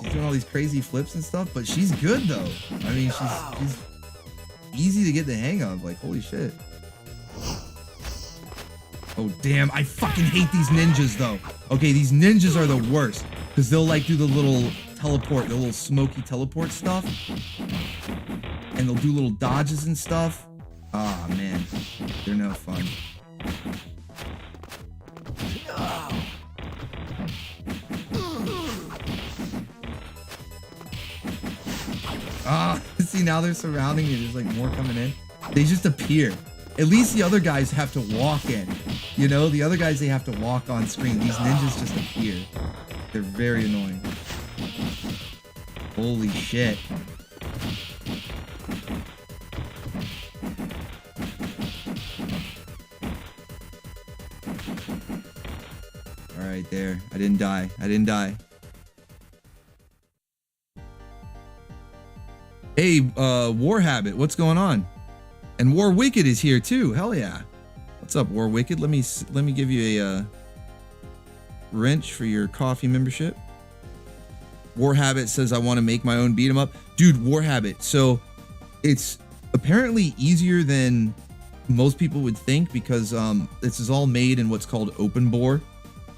She's doing all these crazy flips and stuff, but she's good though. I mean, she's easy to get the hang of. Like, holy shit. Oh, damn. I fucking hate these ninjas though. Okay, these ninjas are the worst because they'll like do the little teleport, the little smoky teleport stuff. And they'll do little dodges and stuff. Ah, man. They're no fun. Ah, see, now they're surrounding me. There's like more coming in. They just appear. At least the other guys have to walk in. You know, the other guys, they have to walk on screen. These ninjas just appear. They're very annoying. Holy shit. All right, there. I didn't die. I didn't die. Hey, War Habit, what's going on? And War Wicked is here too. Hell yeah. What's up, War Wicked? Let me give you a wrench for your coffee membership. War Habit says I want to make my own beat 'em up. Dude, War Habit. So it's apparently easier than most people would think because this is all made in what's called Open Bore,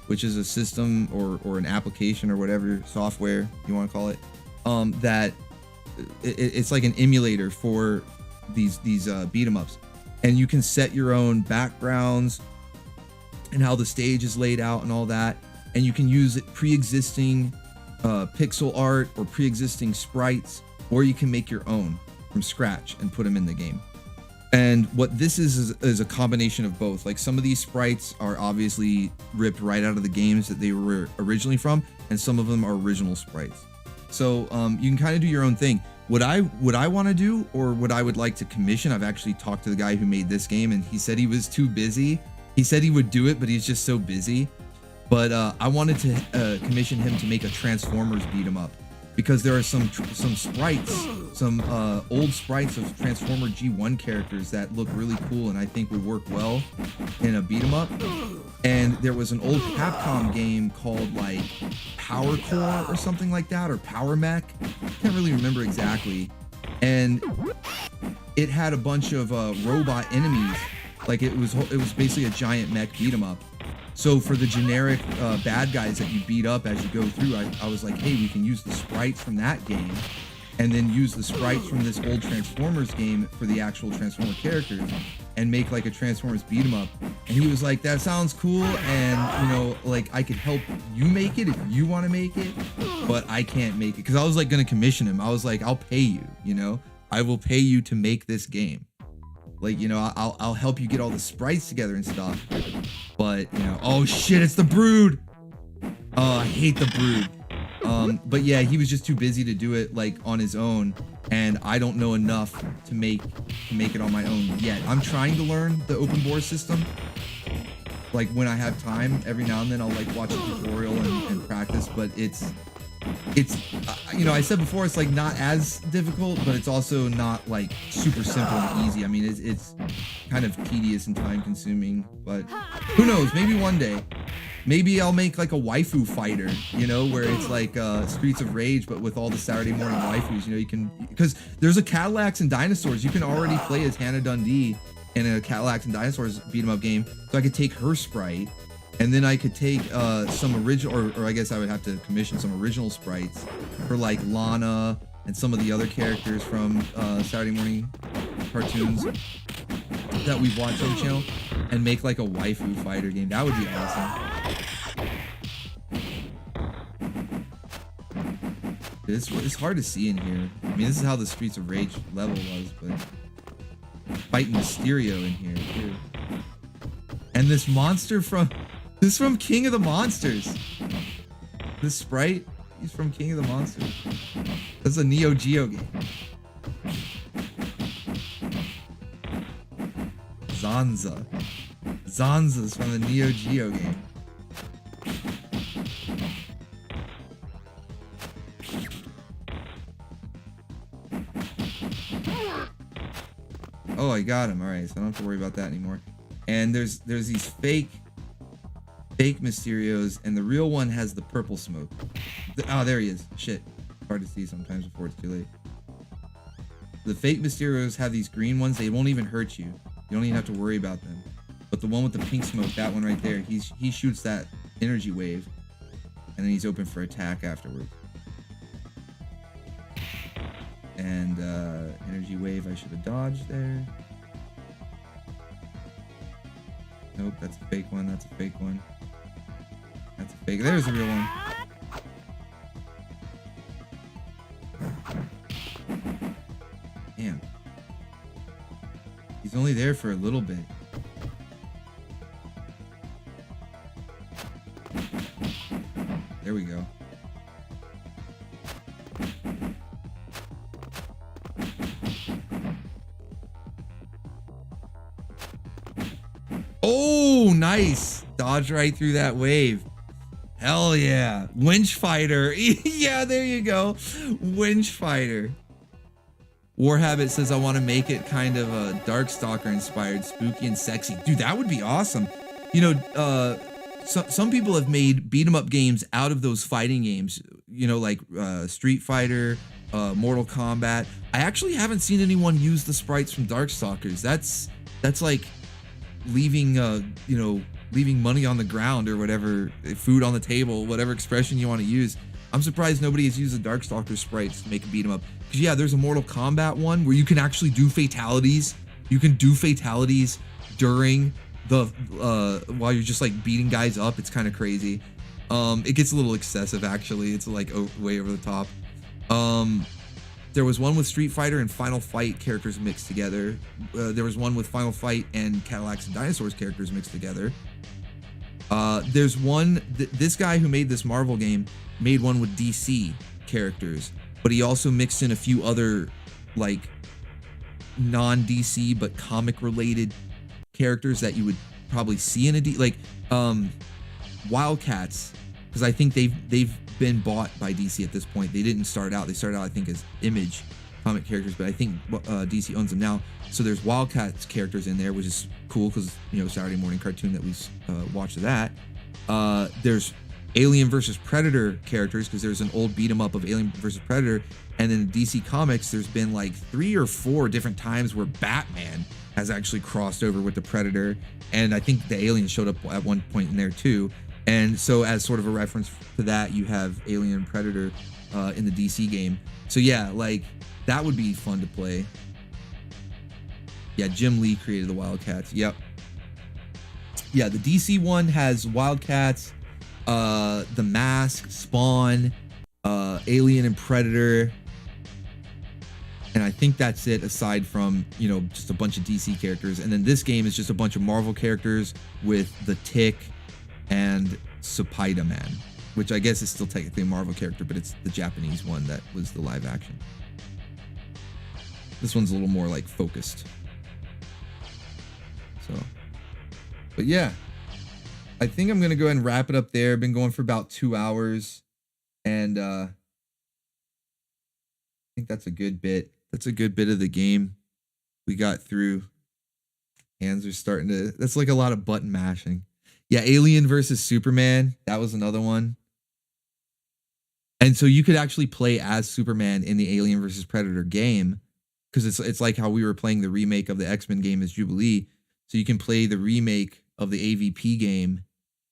which is a system or an application or whatever software you want to call it, that it's like an emulator for these beat 'em ups, and you can set your own backgrounds and how the stage is laid out and all that, and you can use pre-existing pixel art or pre-existing sprites, or you can make your own from scratch and put them in the game. And what this is a combination of both. Like some of these sprites are obviously ripped right out of the games that they were originally from, and some of them are original sprites. So you can kind of do your own thing. What I want to do, or what I would like to commission, I've actually talked to the guy who made this game, and he said he was too busy He said he would do it, but he's just so busy. But I wanted to commission him to make a Transformers beat 'em up, because there are some sprites, some old sprites of Transformer G1 characters that look really cool and I think would work well in a beat 'em up. And there was an old Capcom game called like Power Core or something like that, or Power Mech. Can't really remember exactly. And it had a bunch of robot enemies. Like it was basically a giant mech beat 'em up. So for the generic bad guys that you beat up as you go through, I was like, hey, we can use the sprites from that game and then use the sprites from this old Transformers game for the actual Transformer characters and make like a Transformers beat 'em up. And he was like, that sounds cool, and you know, like I could help you make it if you want to make it, but I can't make it, because I was like gonna commission him. I was like, I'll pay you, you know, I will pay you to make this game. Like, you know, I'll help you get all the sprites together and stuff. But, you know, oh shit, it's the Brood. Oh, I hate the Brood. But yeah, he was just too busy to do it like on his own, and I don't know enough to make it on my own yet. I'm trying to learn the open board system. Like when I have time, every now and then I'll like watch a tutorial and practice, but it's you know, I said before, it's like not as difficult, but it's also not like super simple and easy. I mean, it's kind of tedious and time consuming, but who knows, maybe one day, maybe I'll make like a waifu fighter, you know, where it's like Streets of Rage, but with all the Saturday morning waifus. You know, you can, because there's a Cadillacs and Dinosaurs, you can already play as Hannah Dundee in a Cadillacs and Dinosaurs beat 'em up game. So I could take her sprite, and then I could take some original, or I guess I would have to commission some original sprites for like Lana and some of the other characters from Saturday morning cartoons that we've watched on the channel, and make like a waifu fighter game. That would be awesome. It's hard to see in here. I mean, this is how the Streets of Rage level was, but fighting Mysterio in here too. And this monster from King of the Monsters. This sprite, he's from King of the Monsters. That's a Neo Geo game. Zanza. Zanza's from the Neo Geo game. Oh, I got him. All right, so I don't have to worry about that anymore. And there's these fake Mysterios, and the real one has the purple smoke. Oh, there he is. Shit. Hard to see sometimes before it's too late. The fake Mysterios have these green ones. They won't even hurt you. You don't even have to worry about them. But the one with the pink smoke, that one right there, he shoots that energy wave, and then he's open for attack afterwards. And energy wave, I should have dodged there. Nope, that's a fake one. That's a fake one. That's a fake. There's a real one. Damn. He's only there for a little bit. There we go. Oh, nice. Dodge right through that wave. Hell yeah. Winch Fighter. Yeah, there you go. Winch Fighter. Warhabit says, I want to make it kind of a Darkstalker inspired, spooky and sexy. Dude, that would be awesome. You know, some people have made beat 'em up games out of those fighting games, you know, like Street Fighter, Mortal Kombat. I actually haven't seen anyone use the sprites from Darkstalkers. That's like leaving you know, leaving money on the ground or whatever, food on the table, whatever expression you want to use. I'm surprised nobody has used the Darkstalker sprites to make a beat 'em up. Because yeah, there's a Mortal Kombat one where you can actually do fatalities. You can do fatalities during the while you're just like beating guys up. It's kind of crazy. It gets a little excessive actually. It's like way over the top. There was one with Street Fighter and Final Fight characters mixed together. There was one with Final Fight and Cadillacs and Dinosaurs characters mixed together. There's one, this guy who made this Marvel game made one with DC characters, but he also mixed in a few other like non-DC but comic related characters that you would probably see in a like Wildcats, because I think they've been bought by DC at this point. They didn't start out. They started out, I think, as Image comic characters, but I think DC owns them now. So there's Wildcats characters in there, which is cool because, you know, Saturday morning cartoon that we watched that. There's Alien versus Predator characters because there's an old beat 'em up of Alien versus Predator, and in DC Comics there's been like 3 or 4 different times where Batman has actually crossed over with the Predator, and I think the Alien showed up at one point in there too. And so as sort of a reference to that, you have Alien and Predator in the DC game. So yeah, like that would be fun to play. Yeah, Jim Lee created the Wildcats. Yep. Yeah, the DC one has Wildcats, The Mask, Spawn, Alien and Predator, and I think that's it, aside from, you know, just a bunch of DC characters. And then this game is just a bunch of Marvel characters with the Tick and Spider-Man, which I guess is still technically a Marvel character, but it's the Japanese one that was the live action. This one's a little more like focused. So, but yeah, I think I'm gonna go ahead and wrap it up there. Been going for about 2 hours, and I think that's a good bit. That's a good bit of the game we got through. Hands are starting to. That's like a lot of button mashing. Yeah, Alien versus Superman. That was another one. And so you could actually play as Superman in the Alien versus Predator game, because it's like how we were playing the remake of the X-Men game as Jubilee. So you can play the remake of the AVP game,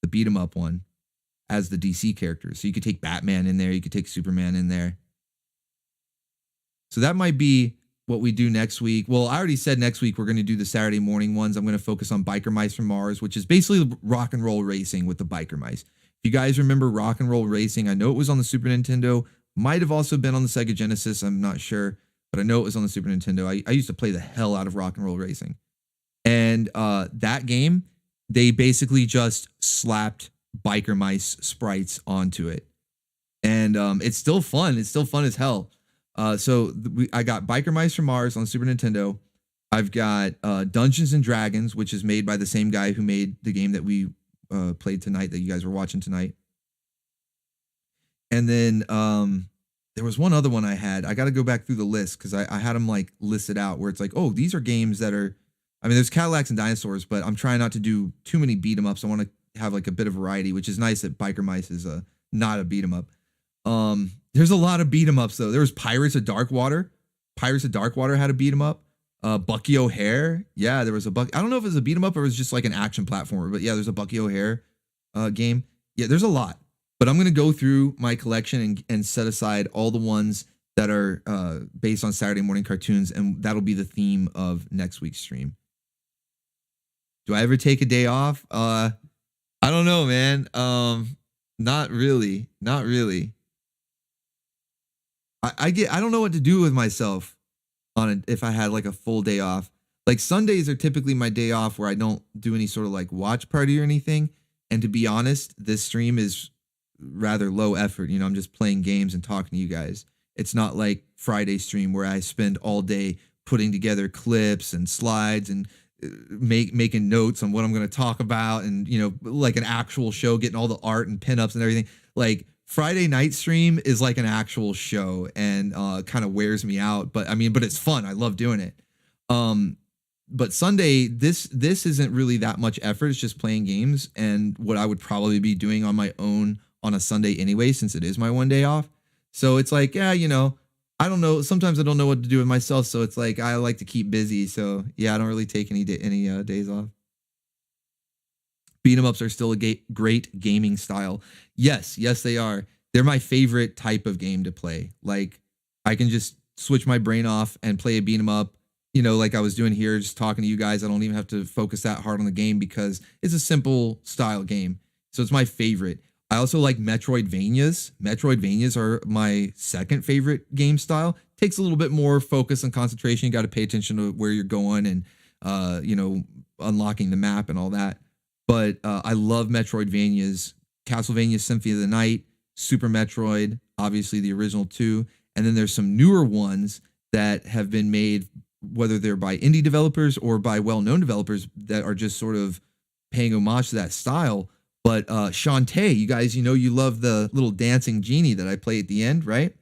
the beat 'em up one, as the DC characters. So you could take Batman in there, you could take Superman in there. So that might be what we do next week. Well, I already said next week we're going to do the Saturday morning ones. I'm going to focus on Biker Mice from Mars, which is basically rock and roll racing with the biker mice. If you guys remember rock and roll racing, I know it was on the Super Nintendo, might have also been on the Sega Genesis, I'm not sure, but I know it was on the Super Nintendo. I used to play the hell out of rock and roll racing. And that game, they basically just slapped biker mice sprites onto it. And it's still fun. It's still fun as hell. I got Biker Mice from Mars on Super Nintendo. I've got Dungeons and Dragons, which is made by the same guy who made the game that we played tonight, that you guys were watching tonight. And then there was one other one I had. I got to go back through the list because I had them like listed out where it's like, oh, these are games that are, I mean, there's Cadillacs and Dinosaurs, but I'm trying not to do too many beat 'em ups. I want to have like a bit of variety, which is nice that Biker Mice is not a beat 'em up. There's a lot of beat 'em ups though. There was Pirates of Darkwater. Pirates of Darkwater had a beat 'em up. Bucky O'Hare. Yeah, there was a I don't know if it was a beat 'em up or it was just like an action platformer, but yeah, there's a Bucky O'Hare game. Yeah, there's a lot. But I'm gonna go through my collection and set aside all the ones that are based on Saturday morning cartoons, and that'll be the theme of next week's stream. Do I ever take a day off? I don't know, man. Not really. Not really. I don't know what to do with myself if I had like a full day off. Like Sundays are typically my day off where I don't do any sort of like watch party or anything. And to be honest, this stream is rather low effort. You know, I'm just playing games and talking to you guys. It's not like Friday stream where I spend all day putting together clips and slides and making notes on what I'm going to talk about, and, you know, like an actual show, getting all the art and pinups and everything. Like Friday night stream is like an actual show, and kind of wears me out. But I mean, but it's fun. I love doing it. But Sunday, this isn't really that much effort. It's just playing games, and what I would probably be doing on my own on a Sunday anyway, since it is my one day off. So it's like, yeah, you know, I don't know. Sometimes I don't know what to do with myself. So it's like, I like to keep busy. So yeah, I don't really take any days off. Beat 'em ups are still a great gaming style. Yes, they are. They're my favorite type of game to play. Like, I can just switch my brain off and play a beat 'em up, you know, like I was doing here, just talking to you guys. I don't even have to focus that hard on the game because it's a simple style game. So it's my favorite. I also like Metroidvanias. Metroidvanias are my second favorite game style. Takes a little bit more focus and concentration. You got to pay attention to where you're going and, you know, unlocking the map and all that. But I love Metroidvanias. Castlevania Symphony of the Night, Super Metroid, obviously the original 2. And then there's some newer ones that have been made, whether they're by indie developers or by well-known developers, that are just sort of paying homage to that style. But Shantae, you guys, you love the little dancing genie that I play at the end, right?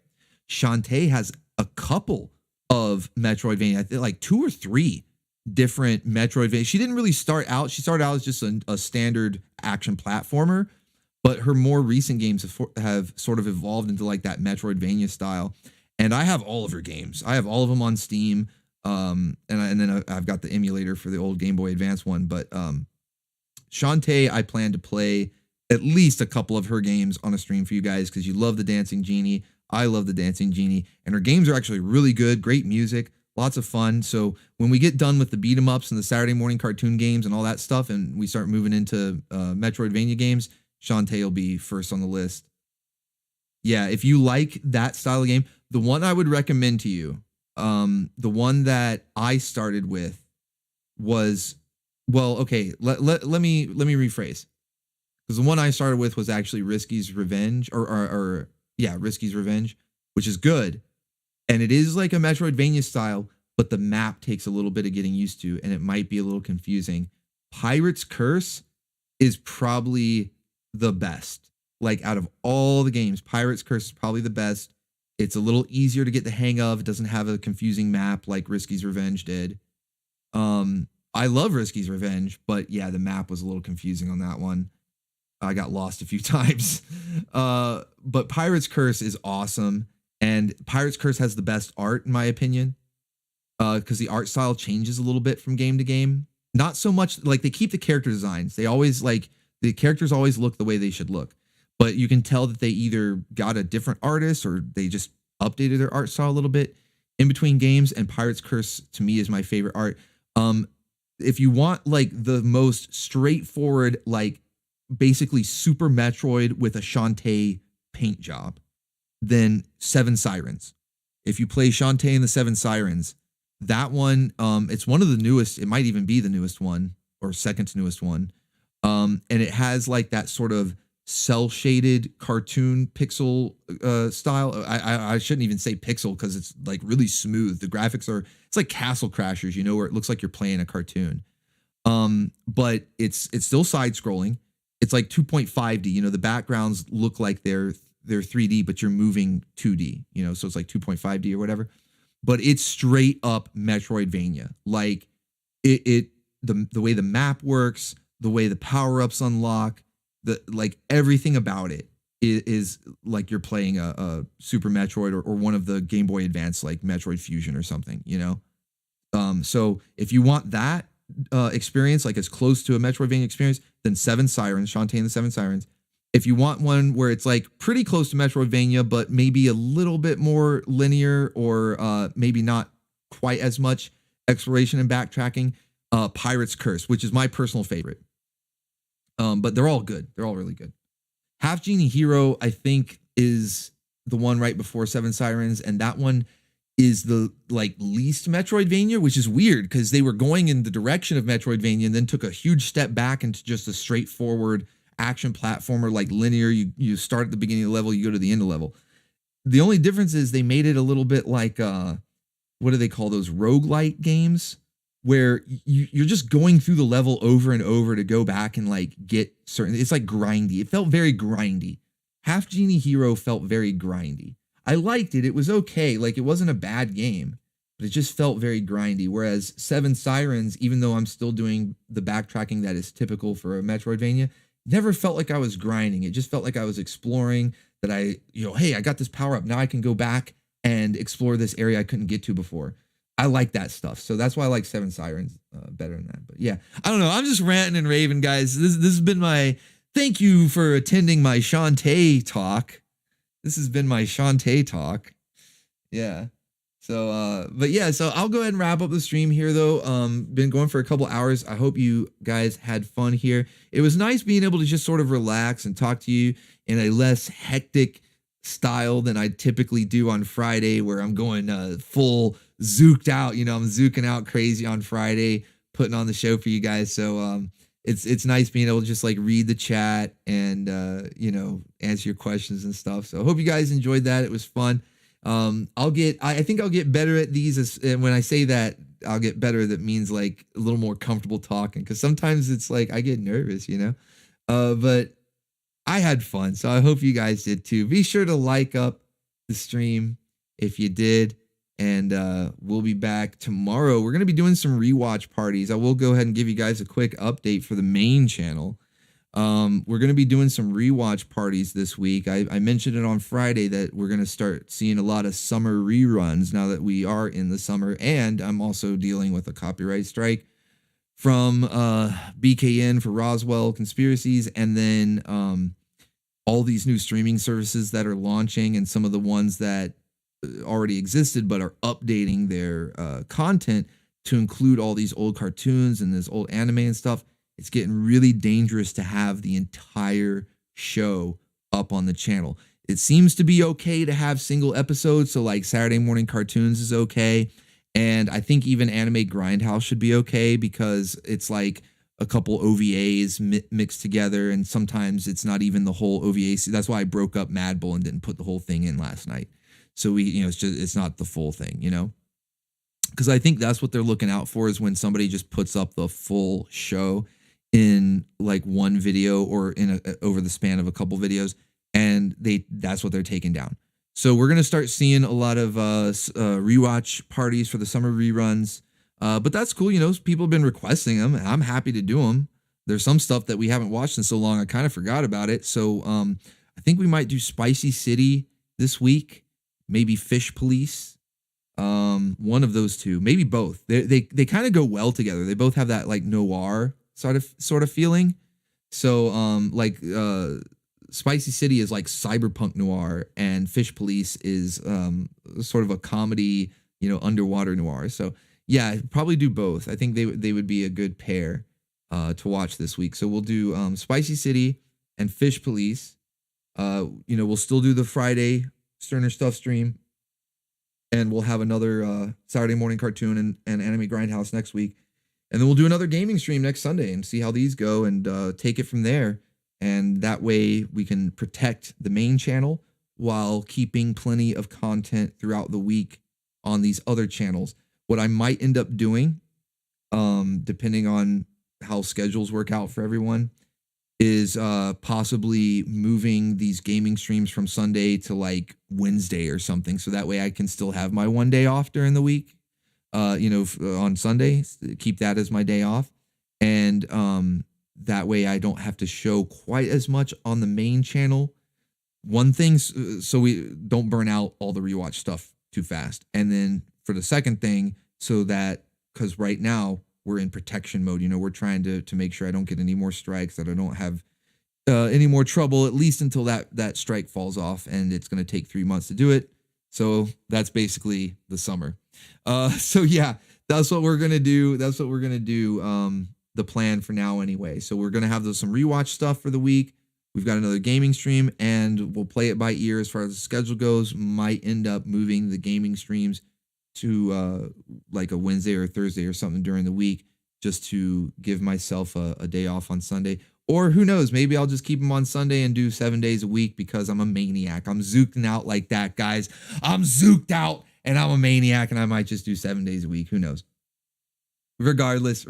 Shantae has a couple of Metroidvania, I think like 2 or 3 different Metroidvania. She didn't really start out. She started out as just a standard action platformer, but her more recent games have sort of evolved into like that Metroidvania style. And I have all of her games. I have all of them on Steam. And then I've got the emulator for the old Game Boy Advance one. But Shantae, I plan to play at least a couple of her games on a stream for you guys because you love the Dancing Genie. I love the Dancing Genie. And her games are actually really good. Great music. Lots of fun. So when we get done with the beat 'em ups and the Saturday morning cartoon games and all that stuff, and we start moving into Metroidvania games, Shantae will be first on the list. Yeah, if you like that style of game, the one I would recommend to you, the one that I started with was, well, okay, let me rephrase. Because the one I started with was actually Risky's Revenge, or Risky's Revenge, which is good. And it is like a Metroidvania style, but the map takes a little bit of getting used to, and it might be a little confusing. Pirate's Curse is probably the best. Like out of all the games, Pirate's Curse is probably the best. It's a little easier to get the hang of. It doesn't have a confusing map like Risky's Revenge did. I love Risky's Revenge, but yeah, the map was a little confusing on that one. I got lost a few times. But Pirate's Curse is awesome. And Pirate's Curse has the best art, in my opinion, because the art style changes a little bit from game to game. Not so much, like they keep the character designs. They always the characters always look the way they should look. But you can tell that they either got a different artist or they just updated their art style a little bit in between games. And Pirate's Curse, to me, is my favorite art. If you want like the most straightforward, like basically Super Metroid with a Shantae paint job, then Seven Sirens. If you play Shantae and the Seven Sirens, that one, it's one of the newest. It might even be the newest one or second to newest one. And it has like that sort of cell shaded cartoon pixel style. I shouldn't even say pixel because it's like really smooth. The graphics it's like Castle Crashers, where it looks like you're playing a cartoon. But it's still side scrolling. It's like 2.5D. The backgrounds look like they're 3D, but you're moving 2D, so it's like 2.5D or whatever. But it's straight up Metroidvania. Like the way the map works, the way the power-ups unlock, everything about it is like you're playing a Super Metroid or one of the Game Boy Advance, like Metroid Fusion or something, So if you want that experience, like as close to a Metroidvania experience, then Seven Sirens, Shantae and the Seven Sirens. If you want one where it's like pretty close to Metroidvania, but maybe a little bit more linear or maybe not quite as much exploration and backtracking, Pirate's Curse, which is my personal favorite. But they're all good. They're all really good. Half Genie Hero, I think, is the one right before Seven Sirens, and that one is the least Metroidvania, which is weird because they were going in the direction of Metroidvania and then took a huge step back into just a straightforward action platformer, like linear. You start at the beginning of the level, you go to the end of the level. The only difference is they made it a little bit like what do they call those, roguelike games, where you're just going through the level over and over to go back and like get certain. It's like grindy. It felt very grindy. Half Genie Hero felt very grindy. I liked it. It was okay. Like it wasn't a bad game, but it just felt very grindy. Whereas Seven Sirens, even though I'm still doing the backtracking that is typical for a Metroidvania, never felt like I was grinding. It just felt like I was exploring, that hey, I got this power up. Now I can go back and explore this area I couldn't get to before. I like that stuff. So that's why I like Seven Sirens better than that. But yeah, I don't know. I'm just ranting and raving, guys. This has been my, thank you for attending my Shantae talk. This has been my Shantae talk. Yeah. So, but yeah, so I'll go ahead and wrap up the stream here though. Been going for a couple hours. I hope you guys had fun here. It was nice being able to just sort of relax and talk to you in a less hectic style than I typically do on Friday, where I'm going full zooked out. I'm zooking out crazy on Friday, putting on the show for you guys. So it's nice being able to just like read the chat and answer your questions and stuff. So I hope you guys enjoyed that. It was fun. I think I'll get better at these when I say that, I'll get better. That means like a little more comfortable talking. Cause sometimes it's like, I get nervous, you know? But I had fun. So I hope you guys did too. Be sure to like up the stream if you did. And we'll be back tomorrow. We're going to be doing some rewatch parties. I will go ahead and give you guys a quick update for the main channel. We're going to be doing some rewatch parties this week. I mentioned it on Friday that we're going to start seeing a lot of summer reruns now that we are in the summer. And I'm also dealing with a copyright strike from BKN for Roswell Conspiracies. And then all these new streaming services that are launching and some of the ones that already existed but are updating their content to include all these old cartoons and this old anime and stuff. It's getting really dangerous to have the entire show up on the channel. It seems to be okay to have single episodes, so like Saturday morning cartoons is okay, and I think even Anime Grindhouse should be okay because it's like a couple OVAs mixed together, and sometimes it's not even the whole OVA. That's why I broke up Mad Bull and didn't put the whole thing in last night. So it's not the full thing, because I think that's what they're looking out for is when somebody just puts up the full show in like one video or over the span of a couple videos, and that's what they're taking down. So we're gonna start seeing a lot of rewatch parties for the summer reruns, but that's cool. People have been requesting them, and I'm happy to do them. There's some stuff that we haven't watched in so long I kind of forgot about it. So I think we might do Spicy City this week. Maybe Fish Police, one of those two, maybe both. They kind of go well together. They both have that like noir sort of feeling. So Spicy City is like cyberpunk noir, and Fish Police is sort of a comedy, underwater noir. So yeah, probably do both. I think they would be a good pair to watch this week. So we'll do Spicy City and Fish Police. We'll still do the Friday Sterner Stuff stream, and we'll have another Saturday morning cartoon and Anime Grindhouse next week, and then we'll do another gaming stream next Sunday and see how these go and take it from there. And that way we can protect the main channel while keeping plenty of content throughout the week on these other channels. What I might end up doing, depending on how schedules work out for everyone, is possibly moving these gaming streams from Sunday to like Wednesday or something. So that way I can still have my one day off during the week, on Sunday, keep that as my day off. And that way I don't have to show quite as much on the main channel. One thing, so we don't burn out all the rewatch stuff too fast. And then for the second thing, so that, because right now we're in protection mode, we're trying to make sure I don't get any more strikes, that I don't have any more trouble, at least until that strike falls off, and it's going to take 3 months to do it. So that's basically the summer. So yeah, that's what we're going to do. That's what we're going to do. The plan for now anyway. So we're going to have some rewatch stuff for the week. We've got another gaming stream, and we'll play it by ear as far as the schedule goes. Might end up moving the gaming streams to like a Wednesday or Thursday or something during the week, just to give myself a day off on Sunday. Or who knows, maybe I'll just keep them on Sunday and do 7 days a week because I'm a maniac. I'm zooked out like that, guys. I'm zooked out and I'm a maniac, and I might just do 7 days a week. Who knows? Regardless,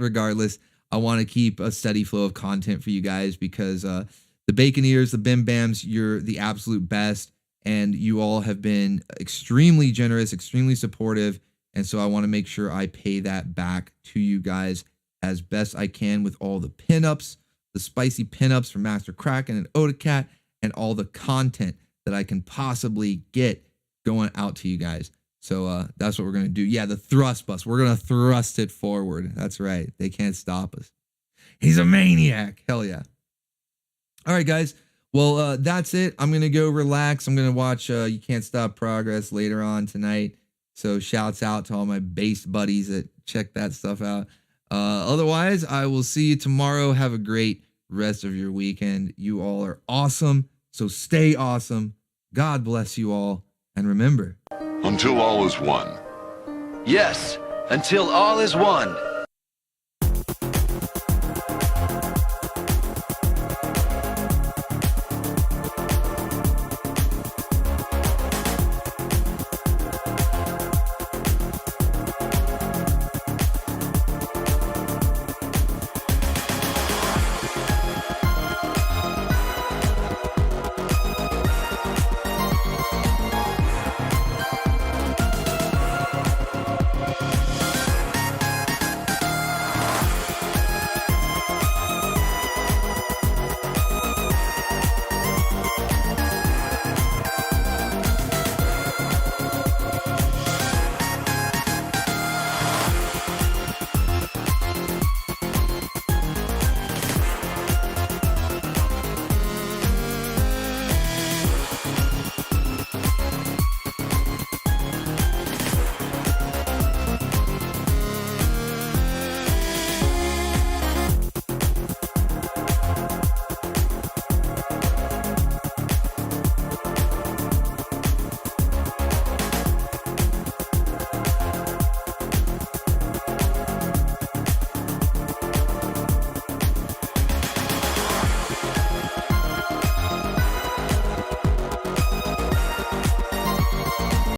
I want to keep a steady flow of content for you guys because the Baconeers, the Bim Bams, you're the absolute best. And you all have been extremely generous, extremely supportive. And so I want to make sure I pay that back to you guys as best I can with all the pinups, the spicy pinups from Master Kraken and Odacat, and all the content that I can possibly get going out to you guys. So that's what we're going to do. Yeah, the thrust bus. We're going to thrust it forward. That's right. They can't stop us. He's a maniac. Hell yeah. All right, guys. Well, that's it. I'm going to go relax. I'm going to watch You Can't Stop Progress later on tonight. So shouts out to all my base buddies that check that stuff out. Otherwise, I will see you tomorrow. Have a great rest of your weekend. You all are awesome. So stay awesome. God bless you all. And remember, Until all is one. Yes, until all is one.